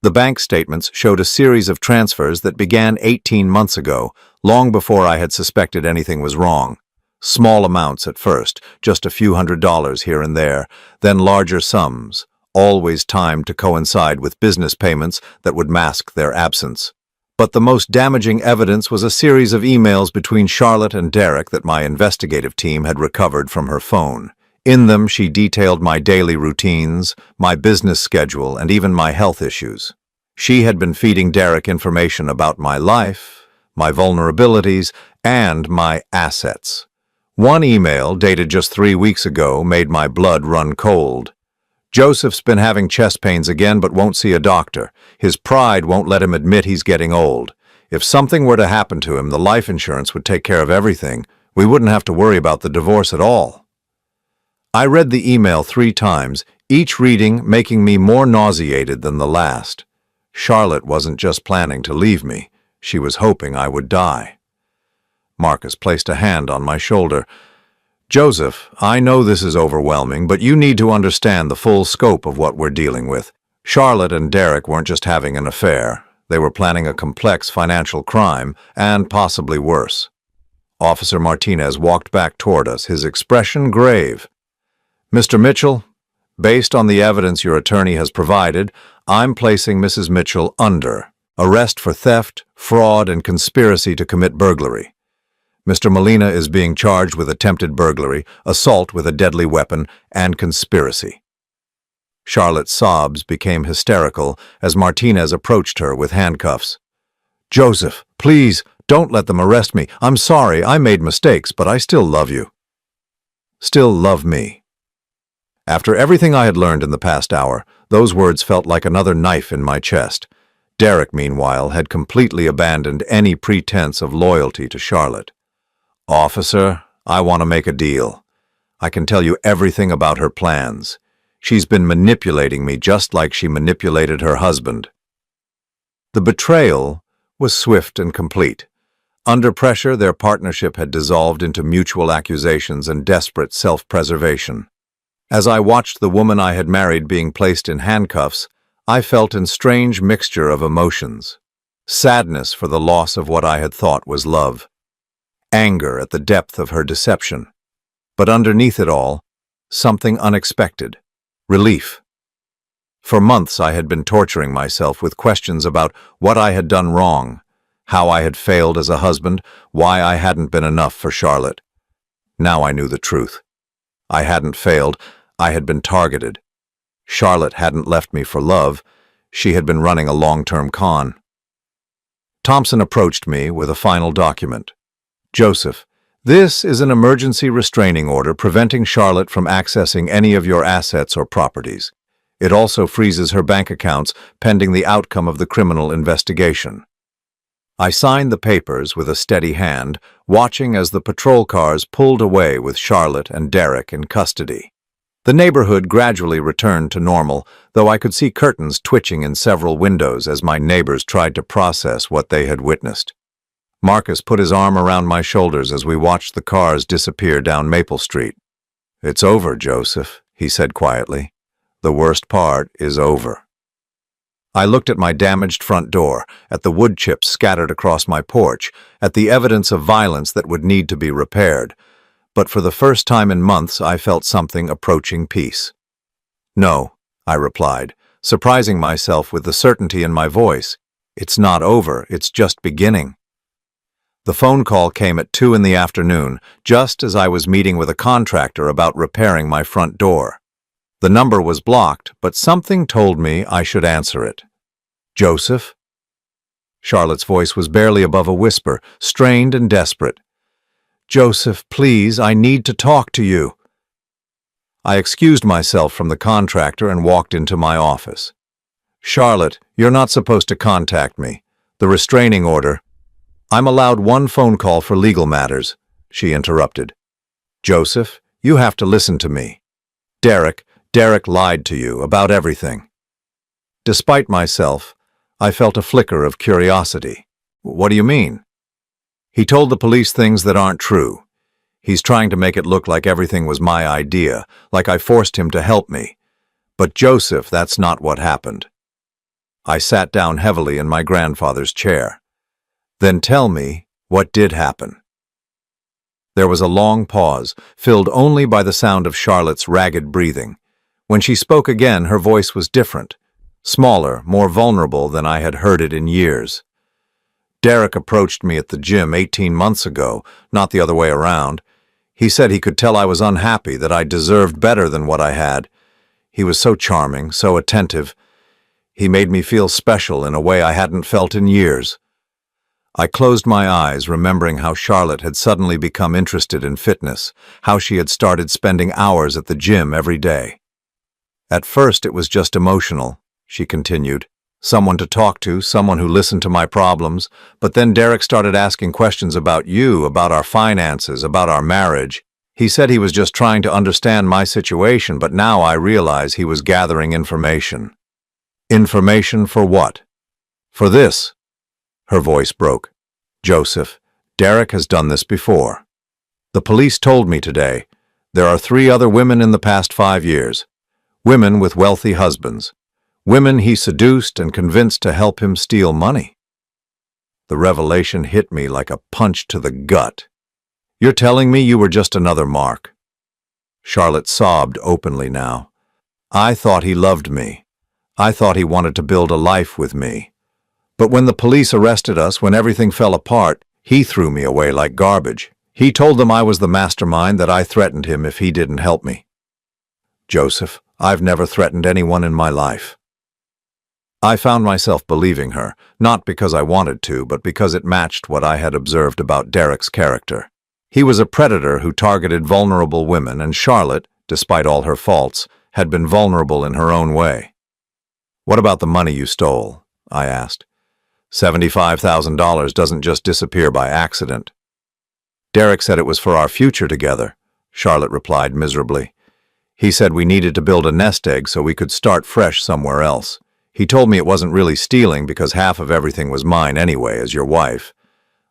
The bank statements showed a series of transfers that began 18 months ago, long before I had suspected anything was wrong. Small amounts at first, just a few $100s here and there, then larger sums, always timed to coincide with business payments that would mask their absence. But the most damaging evidence was a series of emails between Charlotte and Derek that my investigative team had recovered from her phone. In them, she detailed my daily routines, my business schedule, and even my health issues. She had been feeding Derek information about my life, my vulnerabilities, and my assets. One email, dated just 3 weeks ago, made my blood run cold. Joseph's been having chest pains again but won't see a doctor. His pride won't let him admit he's getting old. If something were to happen to him, the life insurance would take care of everything. We wouldn't have to worry about the divorce at all. I read the email 3 times, each reading making me more nauseated than the last. Charlotte wasn't just planning to leave me. She was hoping I would die. Marcus placed a hand on my shoulder. Joseph, I know this is overwhelming, but you need to understand the full scope of what we're dealing with. Charlotte and Derek weren't just having an affair. They were planning a complex financial crime, and possibly worse. Officer Martinez walked back toward us, his expression grave. Mr. Mitchell, based on the evidence your attorney has provided, I'm placing Mrs. Mitchell under arrest for theft, fraud, and conspiracy to commit burglary. Mr. Molina is being charged with attempted burglary, assault with a deadly weapon, and conspiracy. Charlotte's sobs became hysterical as Martinez approached her with handcuffs. Joseph, please, don't let them arrest me. I'm sorry, I made mistakes, but I still love you. Still love me. After everything I had learned in the past hour, those words felt like another knife in my chest. Derek, meanwhile, had completely abandoned any pretense of loyalty to Charlotte. Officer, I want to make a deal. I can tell you everything about her plans. She's been manipulating me just like she manipulated her husband. The betrayal was swift and complete. Under pressure, their partnership had dissolved into mutual accusations and desperate self-preservation. As I watched the woman I had married being placed in handcuffs, I felt a strange mixture of emotions. Sadness for the loss of what I had thought was love. Anger at the depth of her deception. But underneath it all, something unexpected. Relief. For months I had been torturing myself with questions about what I had done wrong, how I had failed as a husband, why I hadn't been enough for Charlotte. Now I knew the truth. I hadn't failed, I had been targeted. Charlotte hadn't left me for love, she had been running a long-term con. Thompson approached me with a final document. Joseph, this is an emergency restraining order preventing Charlotte from accessing any of your assets or properties. It also freezes her bank accounts pending the outcome of the criminal investigation. I signed the papers with a steady hand, watching as the patrol cars pulled away with Charlotte and Derek in custody. The neighborhood gradually returned to normal, though I could see curtains twitching in several windows as my neighbors tried to process what they had witnessed. Marcus put his arm around my shoulders as we watched the cars disappear down Maple Street. It's over, Joseph, he said quietly. The worst part is over. I looked at my damaged front door, at the wood chips scattered across my porch, at the evidence of violence that would need to be repaired. But for the first time in months, I felt something approaching peace. No, I replied, surprising myself with the certainty in my voice. It's not over, it's just beginning. The phone call came at 2 in the afternoon, just as I was meeting with a contractor about repairing my front door. The number was blocked, but something told me I should answer it. Joseph? Charlotte's voice was barely above a whisper, strained and desperate. Joseph, please, I need to talk to you. I excused myself from the contractor and walked into my office. Charlotte, you're not supposed to contact me. The restraining order. I'm allowed one phone call for legal matters, she interrupted. Joseph, you have to listen to me. Derek lied to you about everything. Despite myself, I felt a flicker of curiosity. What do you mean? He told the police things that aren't true. He's trying to make it look like everything was my idea, like I forced him to help me. But Joseph, that's not what happened. I sat down heavily in my grandfather's chair. Then tell me, what did happen? There was a long pause, filled only by the sound of Charlotte's ragged breathing. When she spoke again, her voice was different, smaller, more vulnerable than I had heard it in years. Derek approached me at the gym 18 months ago, not the other way around. He said he could tell I was unhappy, that I deserved better than what I had. He was so charming, so attentive. He made me feel special in a way I hadn't felt in years. I closed my eyes, remembering how Charlotte had suddenly become interested in fitness, how she had started spending hours at the gym every day. At first it was just emotional, she continued. Someone to talk to, someone who listened to my problems, but then Derek started asking questions about you, about our finances, about our marriage. He said he was just trying to understand my situation, but now I realize he was gathering information. Information for what? For this, her voice broke. Joseph, Derek has done this before. The police told me today there are 3 other women in the past 5 years. Women with wealthy husbands. Women he seduced and convinced to help him steal money. The revelation hit me like a punch to the gut. You're telling me you were just another Mark? Charlotte sobbed openly now. I thought he loved me. I thought he wanted to build a life with me. But when the police arrested us, when everything fell apart, he threw me away like garbage. He told them I was the mastermind, that I threatened him if he didn't help me. Joseph, I've never threatened anyone in my life. I found myself believing her, not because I wanted to, but because it matched what I had observed about Derek's character. He was a predator who targeted vulnerable women, and Charlotte, despite all her faults, had been vulnerable in her own way. What about the money you stole? I asked. $75,000 doesn't just disappear by accident. Derek said it was for our future together, Charlotte replied miserably. He said we needed to build a nest egg so we could start fresh somewhere else. He told me it wasn't really stealing because half of everything was mine anyway, as your wife.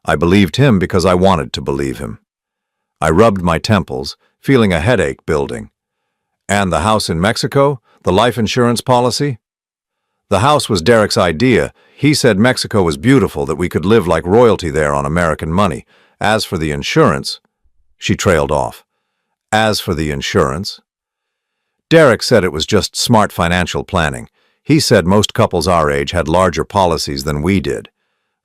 I believed him because I wanted to believe him. I rubbed my temples, feeling a headache building. And the house in Mexico? The life insurance policy? The house was Derek's idea. He said Mexico was beautiful, that we could live like royalty there on American money. As for the insurance, she trailed off. As for the insurance? Derek said it was just smart financial planning. He said most couples our age had larger policies than we did.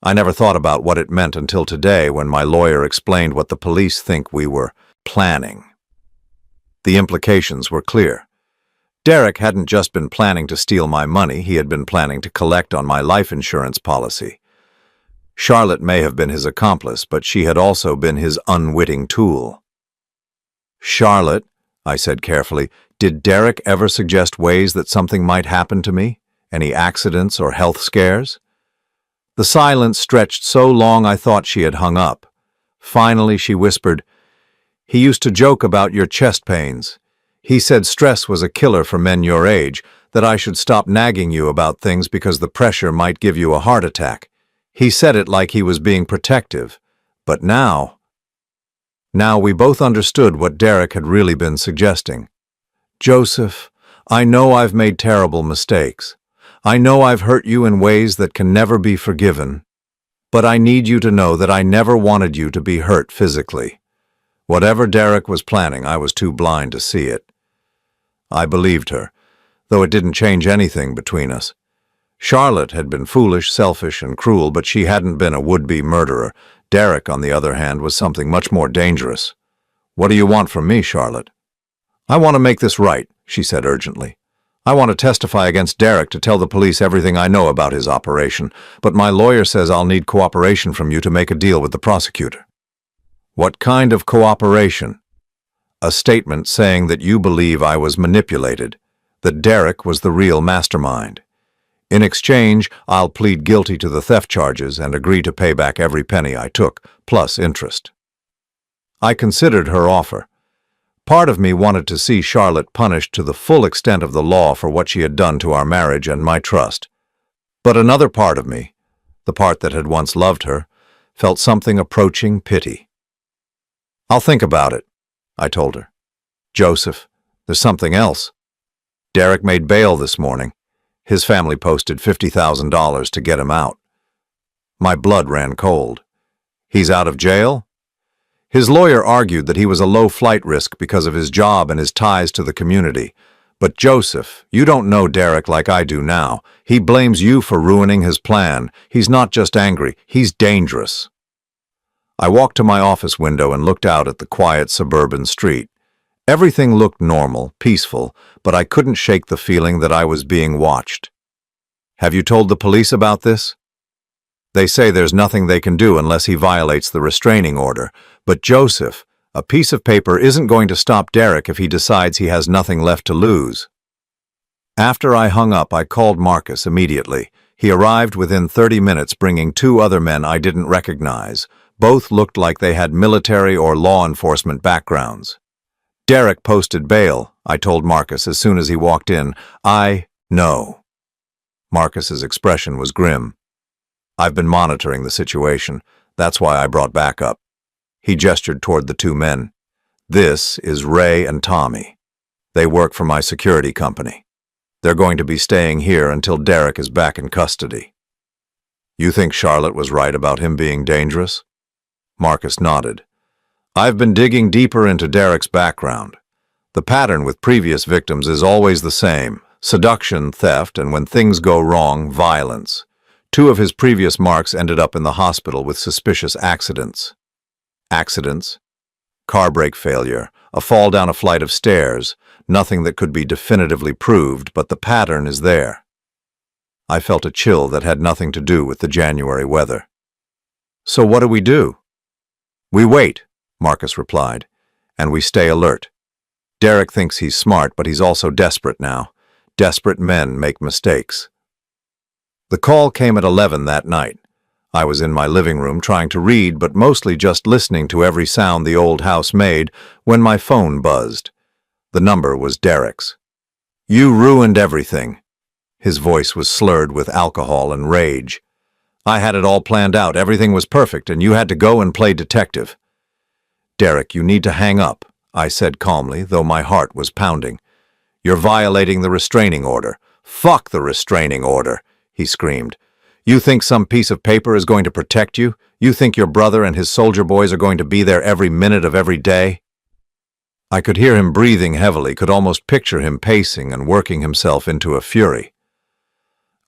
I never thought about what it meant until today when my lawyer explained what the police think we were planning. The implications were clear. Derek hadn't just been planning to steal my money, he had been planning to collect on my life insurance policy. Charlotte may have been his accomplice, but she had also been his unwitting tool. Charlotte, I said carefully, did Derek ever suggest ways that something might happen to me? Any accidents or health scares? The silence stretched so long I thought she had hung up. Finally she whispered, "He used to joke about your chest pains. He said stress was a killer for men your age, that I should stop nagging you about things because the pressure might give you a heart attack. He said it like he was being protective. But now we both understood what Derek had really been suggesting. Joseph, I know I've made terrible mistakes. I know I've hurt you in ways that can never be forgiven. But I need you to know that I never wanted you to be hurt physically. Whatever Derek was planning, I was too blind to see it." I believed her, though it didn't change anything between us. Charlotte had been foolish, selfish, and cruel, but she hadn't been a would-be murderer. Derek, on the other hand, was something much more dangerous. "What do you want from me, Charlotte?" "I want to make this right," she said urgently. "I want to testify against Derek to tell the police everything I know about his operation, but my lawyer says I'll need cooperation from you to make a deal with the prosecutor." "What kind of cooperation?" "A statement saying that you believe I was manipulated, that Derek was the real mastermind. In exchange, I'll plead guilty to the theft charges and agree to pay back every penny I took, plus interest." I considered her offer. Part of me wanted to see Charlotte punished to the full extent of the law for what she had done to our marriage and my trust. But another part of me, the part that had once loved her, felt something approaching pity. "I'll think about it," I told her. "Joseph, there's something else. Derek made bail this morning. His family posted $50,000 to get him out." My blood ran cold. "He's out of jail?" His lawyer argued that he was a low-flight risk because of his job and his ties to the community. "But Joseph, you don't know Derek like I do now. He blames you for ruining his plan. He's not just angry, he's dangerous." I walked to my office window and looked out at the quiet suburban street. Everything looked normal, peaceful, but I couldn't shake the feeling that I was being watched. "Have you told the police about this?" "They say there's nothing they can do unless he violates the restraining order. But Joseph, a piece of paper isn't going to stop Derek if he decides he has nothing left to lose." After I hung up, I called Marcus immediately. He arrived within 30 minutes bringing 2 other men I didn't recognize. Both looked like they had military or law enforcement backgrounds. "Derek posted bail," I told Marcus as soon as he walked in. "I know." Marcus's expression was grim. I've been monitoring the situation. That's why I brought backup. He gestured toward the two men. This is Ray and Tommy. They work for my security company. They're going to be staying here until Derek is back in custody. You think Charlotte was right about him being dangerous? Marcus nodded. I've been digging deeper into Derek's background. The pattern with previous victims is always the same: seduction, theft, and when things go wrong, violence. 2 of his previous marks ended up in the hospital with suspicious accidents. Accidents? Car brake failure, a fall down a flight of stairs, nothing that could be definitively proved, but the pattern is there. I felt a chill that had nothing to do with the January weather. So what do we do? We wait, Marcus replied, and we stay alert. Derek thinks he's smart, but he's also desperate now. Desperate men make mistakes. The call came at 11 that night. I was in my living room trying to read, but mostly just listening to every sound the old house made when my phone buzzed. The number was Derek's. You ruined everything. His voice was slurred with alcohol and rage. I had it all planned out, everything was perfect, and you had to go and play detective. Derek, you need to hang up, I said calmly, though my heart was pounding. You're violating the restraining order. Fuck the restraining order, he screamed. You think some piece of paper is going to protect you? You think your brother and his soldier boys are going to be there every minute of every day? I could hear him breathing heavily, could almost picture him pacing and working himself into a fury.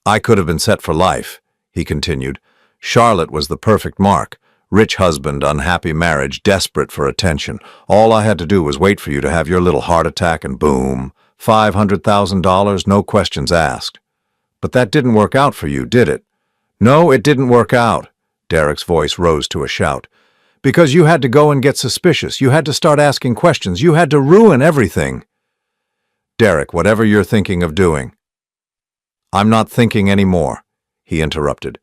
I could have been set for life, he continued. Charlotte was the perfect mark. Rich husband, unhappy marriage, desperate for attention. All I had to do was wait for you to have your little heart attack and boom, $500,000, no questions asked. But that didn't work out for you, did it? No, it didn't work out. Derek's voice rose to a shout. Because you had to go and get suspicious. You had to start asking questions. You had to ruin everything. Derek, whatever you're thinking of doing. I'm not thinking anymore, he interrupted.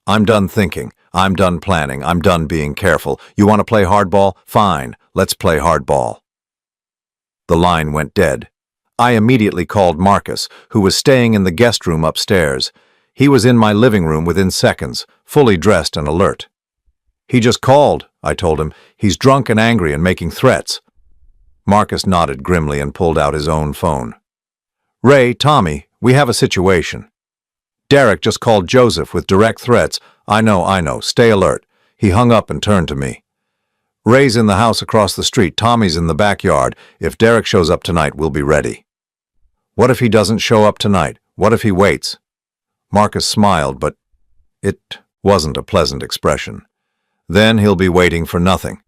I'm done thinking. I'm done planning. I'm done being careful. You want to play hardball? Fine, let's play hardball. The line went dead. I immediately called Marcus, who was staying in the guest room upstairs. He was in my living room within seconds, fully dressed and alert. He just called, I told him. He's drunk and angry and making threats. Marcus nodded grimly and pulled out his own phone. Ray, Tommy, we have a situation. Derek just called Joseph with direct threats. I know, stay alert. He hung up and turned to me. Ray's in the house across the street. Tommy's in the backyard. If Derek shows up tonight, we'll be ready. What if he doesn't show up tonight? What if he waits? Marcus smiled, but it wasn't a pleasant expression. Then he'll be waiting for nothing.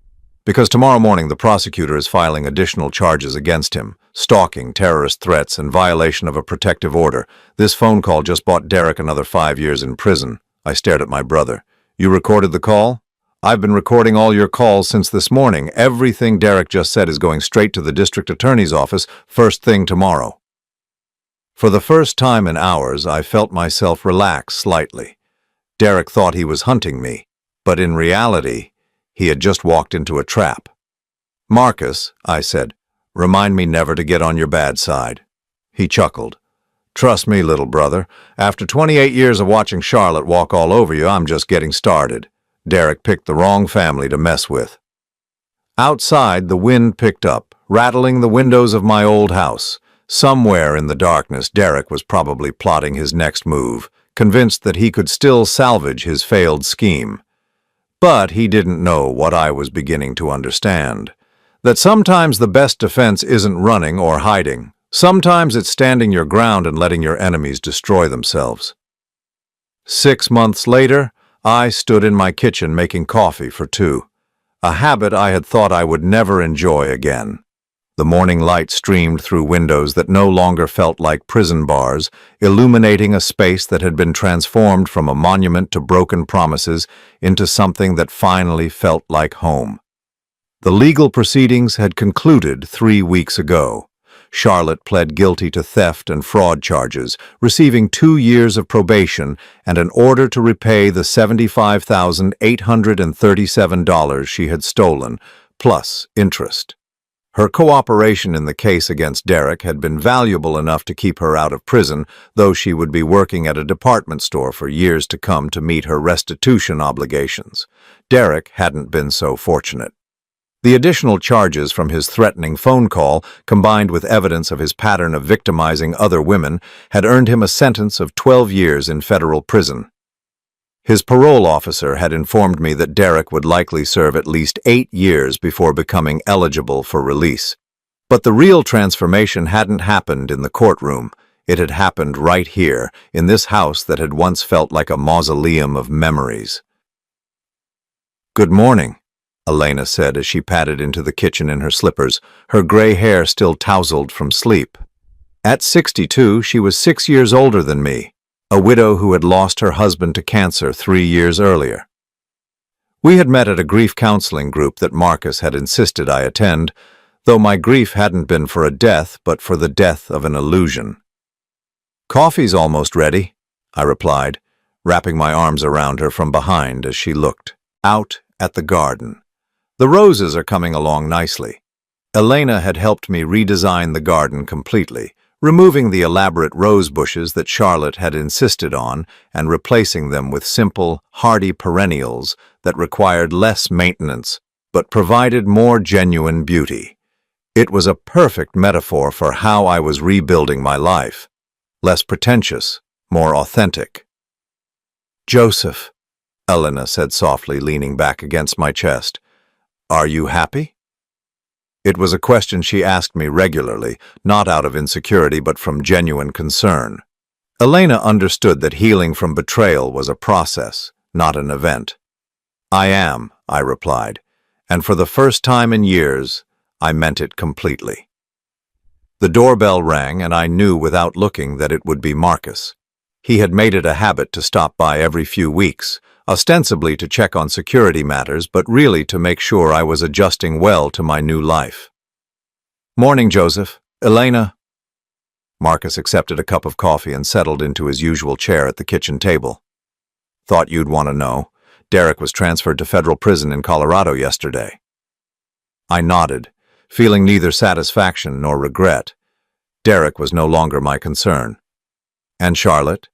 Because tomorrow morning the prosecutor is filing additional charges against him. Stalking, terrorist threats, and violation of a protective order. This phone call just bought Derek another 5 years in prison. I stared at my brother. You recorded the call? I've been recording all your calls since this morning. Everything Derek just said is going straight to the district attorney's office first thing tomorrow. For the first time in hours, I felt myself relax slightly. Derek thought he was hunting me, but in reality, he had just walked into a trap. Marcus, I said, remind me never to get on your bad side. He chuckled. Trust me, little brother. After 28 years of watching Charlotte walk all over you, I'm just getting started. Derek picked the wrong family to mess with. Outside, the wind picked up, rattling the windows of my old house. Somewhere in the darkness, Derek was probably plotting his next move, convinced that he could still salvage his failed scheme. But he didn't know what I was beginning to understand. That sometimes the best defense isn't running or hiding. Sometimes it's standing your ground and letting your enemies destroy themselves. 6 months later, I stood in my kitchen making coffee for 2, a habit I had thought I would never enjoy again. The morning light streamed through windows that no longer felt like prison bars, illuminating a space that had been transformed from a monument to broken promises into something that finally felt like home. The legal proceedings had concluded 3 weeks ago. Charlotte pled guilty to theft and fraud charges, receiving 2 years of probation and an order to repay the $75,837 she had stolen, plus interest. Her cooperation in the case against Derek had been valuable enough to keep her out of prison, though she would be working at a department store for years to come to meet her restitution obligations. Derek hadn't been so fortunate. The additional charges from his threatening phone call, combined with evidence of his pattern of victimizing other women, had earned him a sentence of 12 years in federal prison. His parole officer had informed me that Derek would likely serve at least 8 years before becoming eligible for release. But the real transformation hadn't happened in the courtroom. It had happened right here, in this house that had once felt like a mausoleum of memories. "Good morning," Elena said as she padded into the kitchen in her slippers, her gray hair still tousled from sleep. At 62, she was 6 years older than me, a widow who had lost her husband to cancer 3 years earlier. We had met at a grief counseling group that Marcus had insisted I attend, though my grief hadn't been for a death, but for the death of an illusion. "Coffee's almost ready," I replied, wrapping my arms around her from behind as she looked out at the garden. "The roses are coming along nicely." Elena had helped me redesign the garden completely, removing the elaborate rose bushes that Charlotte had insisted on and replacing them with simple, hardy perennials that required less maintenance but provided more genuine beauty. It was a perfect metaphor for how I was rebuilding my life. Less pretentious, more authentic. "Joseph," Elena said softly, leaning back against my chest, "are you happy?" It was a question she asked me regularly, not out of insecurity but from genuine concern. Elena understood that healing from betrayal was a process, not an event. "I am," I replied, and for the first time in years, I meant it completely. The doorbell rang, and I knew without looking that it would be Marcus. He had made it a habit to stop by every few weeks, ostensibly to check on security matters, but really to make sure I was adjusting well to my new life. "Morning, Joseph. Elena." Marcus accepted a cup of coffee and settled into his usual chair at the kitchen table. "Thought you'd want to know. Derek was transferred to federal prison in Colorado yesterday." I nodded, feeling neither satisfaction nor regret. Derek was no longer my concern. "And Charlotte?"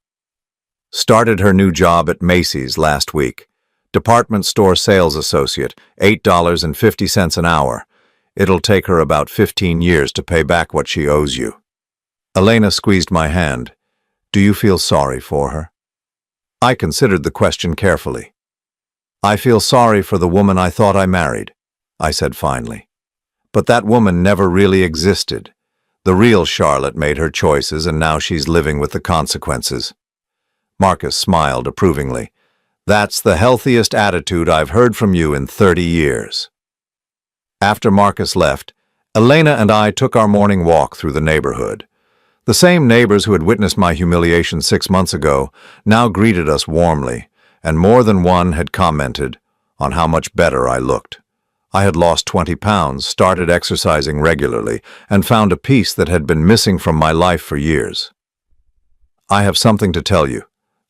"Started her new job at Macy's last week. Department store sales associate, $8.50 an hour. It'll take her about 15 years to pay back what she owes you." Elena squeezed my hand. "Do you feel sorry for her?" I considered the question carefully. "I feel sorry for the woman I thought I married," I said finally. "But that woman never really existed. The real Charlotte made her choices, and now she's living with the consequences." Marcus smiled approvingly. "That's the healthiest attitude I've heard from you in 30 years. After Marcus left, Elena and I took our morning walk through the neighborhood. The same neighbors who had witnessed my humiliation 6 months ago now greeted us warmly, and more than one had commented on how much better I looked. I had lost 20 pounds, started exercising regularly, and found a peace that had been missing from my life for years. "I have something to tell you,"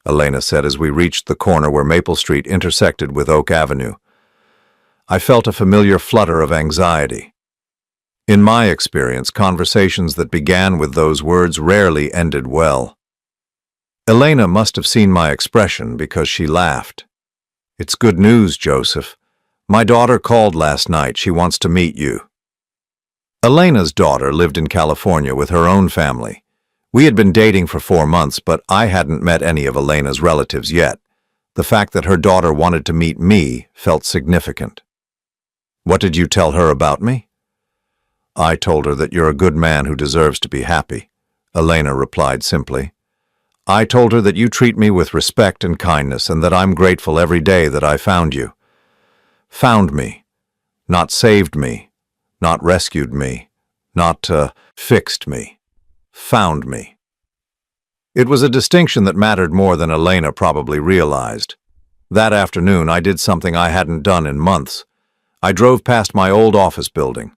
Elena said as we reached the corner where Maple Street intersected with Oak Avenue. I felt a familiar flutter of anxiety. In my experience, conversations that began with those words rarely ended well. Elena must have seen my expression because she laughed. "It's good news, Joseph. My daughter called last night. She wants to meet you." Elena's daughter lived in California with her own family. We had been dating for 4 months, but I hadn't met any of Elena's relatives yet. The fact that her daughter wanted to meet me felt significant. "What did you tell her about me?" "I told her that you're a good man who deserves to be happy," Elena replied simply. "I told her that you treat me with respect and kindness and that I'm grateful every day that I found you. Found me, not saved me, not rescued me, not fixed me. Found me." It was a distinction that mattered more than Elena probably realized. That afternoon, I did something I hadn't done in months. I drove past my old office building.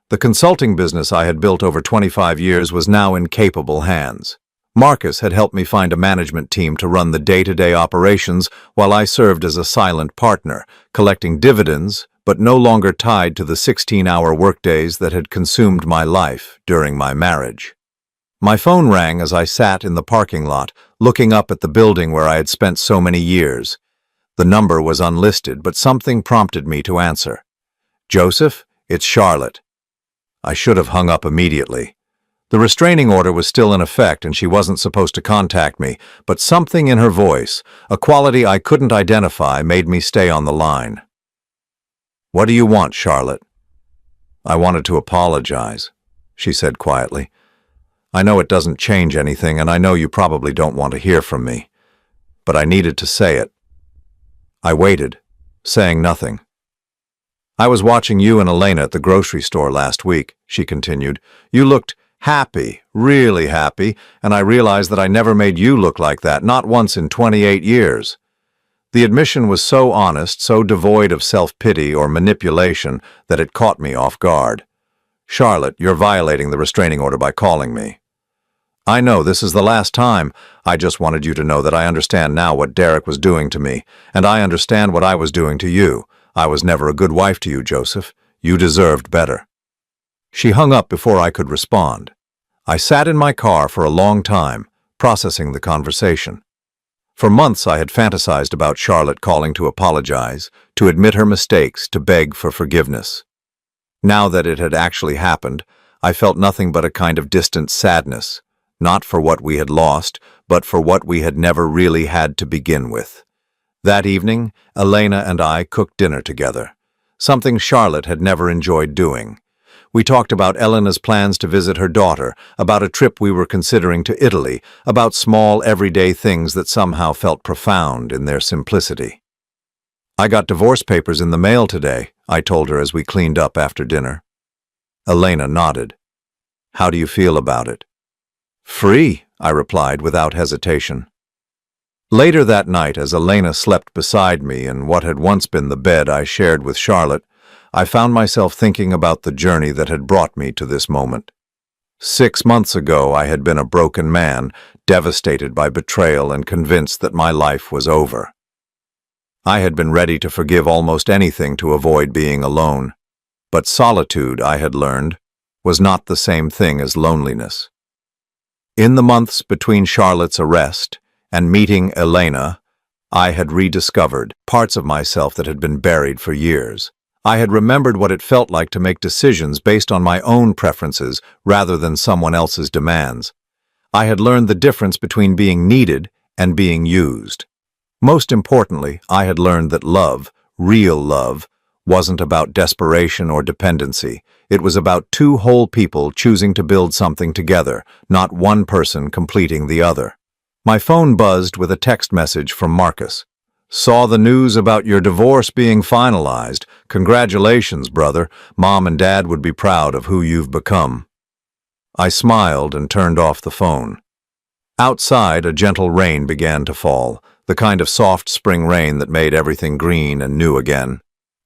The consulting business I had built over 25 years was now in capable hands. Marcus had helped me find a management team to run the day-to-day operations while I served as a silent partner, collecting dividends but no longer tied to the 16-hour workdays that had consumed my life during my marriage. My phone rang as I sat in the parking lot, looking up at the building where I had spent so many years. The number was unlisted, but something prompted me to answer. "Joseph, it's Charlotte." I should have hung up immediately. The restraining order was still in effect and she wasn't supposed to contact me, but something in her voice, a quality I couldn't identify, made me stay on the line. "What do you want, Charlotte?" "I wanted to apologize," she said quietly. "I know it doesn't change anything, and I know you probably don't want to hear from me, but I needed to say it." I waited, saying nothing. "I was watching you and Elena at the grocery store last week," she continued. "You looked happy, really happy, and I realized that I never made you look like that, not once in 28 years. The admission was so honest, so devoid of self-pity or manipulation, that it caught me off guard. Charlotte, you're violating the restraining order by calling me. I know this is the last time. I just wanted you to know that I understand now what Derek was doing to me, and I understand what I was doing to you. I was never a good wife to you, Joseph. You deserved better." She hung up before I could respond. I sat in my car for a long time, processing the conversation. For months I had fantasized about Charlotte calling to apologize, to admit her mistakes, to beg for forgiveness. Now that it had actually happened, I felt nothing but a kind of distant sadness, not for what we had lost, but for what we had never really had to begin with. That evening, Elena and I cooked dinner together, something Charlotte had never enjoyed doing. We talked about Elena's plans to visit her daughter, about a trip we were considering to Italy, about small, everyday things that somehow felt profound in their simplicity. "I got divorce papers in the mail today," I told her as we cleaned up after dinner. Elena nodded. "How do you feel about it?" "Free," I replied without hesitation. Later that night, as Elena slept beside me in what had once been the bed I shared with Charlotte, I found myself thinking about the journey that had brought me to this moment. 6 months ago, I had been a broken man, devastated by betrayal and convinced that my life was over. I had been ready to forgive almost anything to avoid being alone. But solitude, I had learned, was not the same thing as loneliness. In the months between Charlotte's arrest and meeting Elena, I had rediscovered parts of myself that had been buried for years. I had remembered what it felt like to make decisions based on my own preferences rather than someone else's demands. I had learned the difference between being needed and being used. Most importantly, I had learned that love, real love, wasn't about desperation or dependency. It was about two whole people choosing to build something together, not one person completing the other. My phone buzzed with a text message from Marcus. "Saw the news about your divorce being finalized. Congratulations, brother. Mom and Dad would be proud of who you've become." I smiled and turned off the phone. Outside, a gentle rain began to fall, the kind of soft spring rain that made everything green and new again.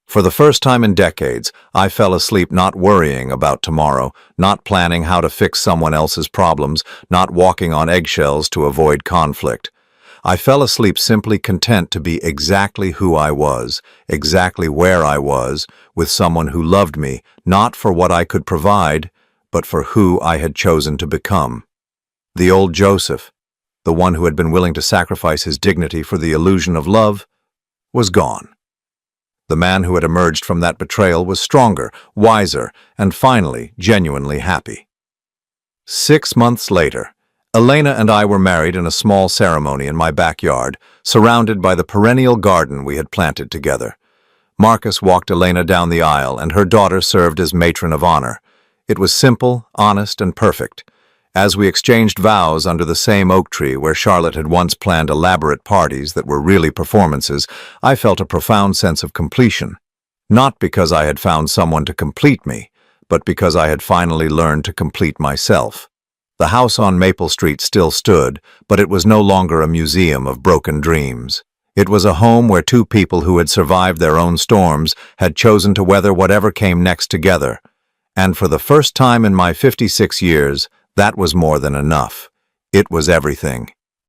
For the first time in decades, I fell asleep not worrying about tomorrow, not planning how to fix someone else's problems, not walking on eggshells to avoid conflict. I fell asleep simply content to be exactly who I was, exactly where I was, with someone who loved me, not for what I could provide, but for who I had chosen to become. The old Joseph, the one who had been willing to sacrifice his dignity for the illusion of love, was gone. The man who had emerged from that betrayal was stronger, wiser, and finally genuinely happy. 6 months later, Elena and I were married in a small ceremony in my backyard, surrounded by the perennial garden we had planted together. Marcus walked Elena down the aisle, and her daughter served as matron of honor. It was simple, honest, and perfect. As we exchanged vows under the same oak tree where Charlotte had once planned elaborate parties that were really performances, I felt a profound sense of completion. Not because I had found someone to complete me, but because I had finally learned to complete myself. The house on Maple Street still stood, but it was no longer a museum of broken dreams. It was a home where two people who had survived their own storms had chosen to weather whatever came next together. And for the first time in my 56 years, that was more than enough. It was everything.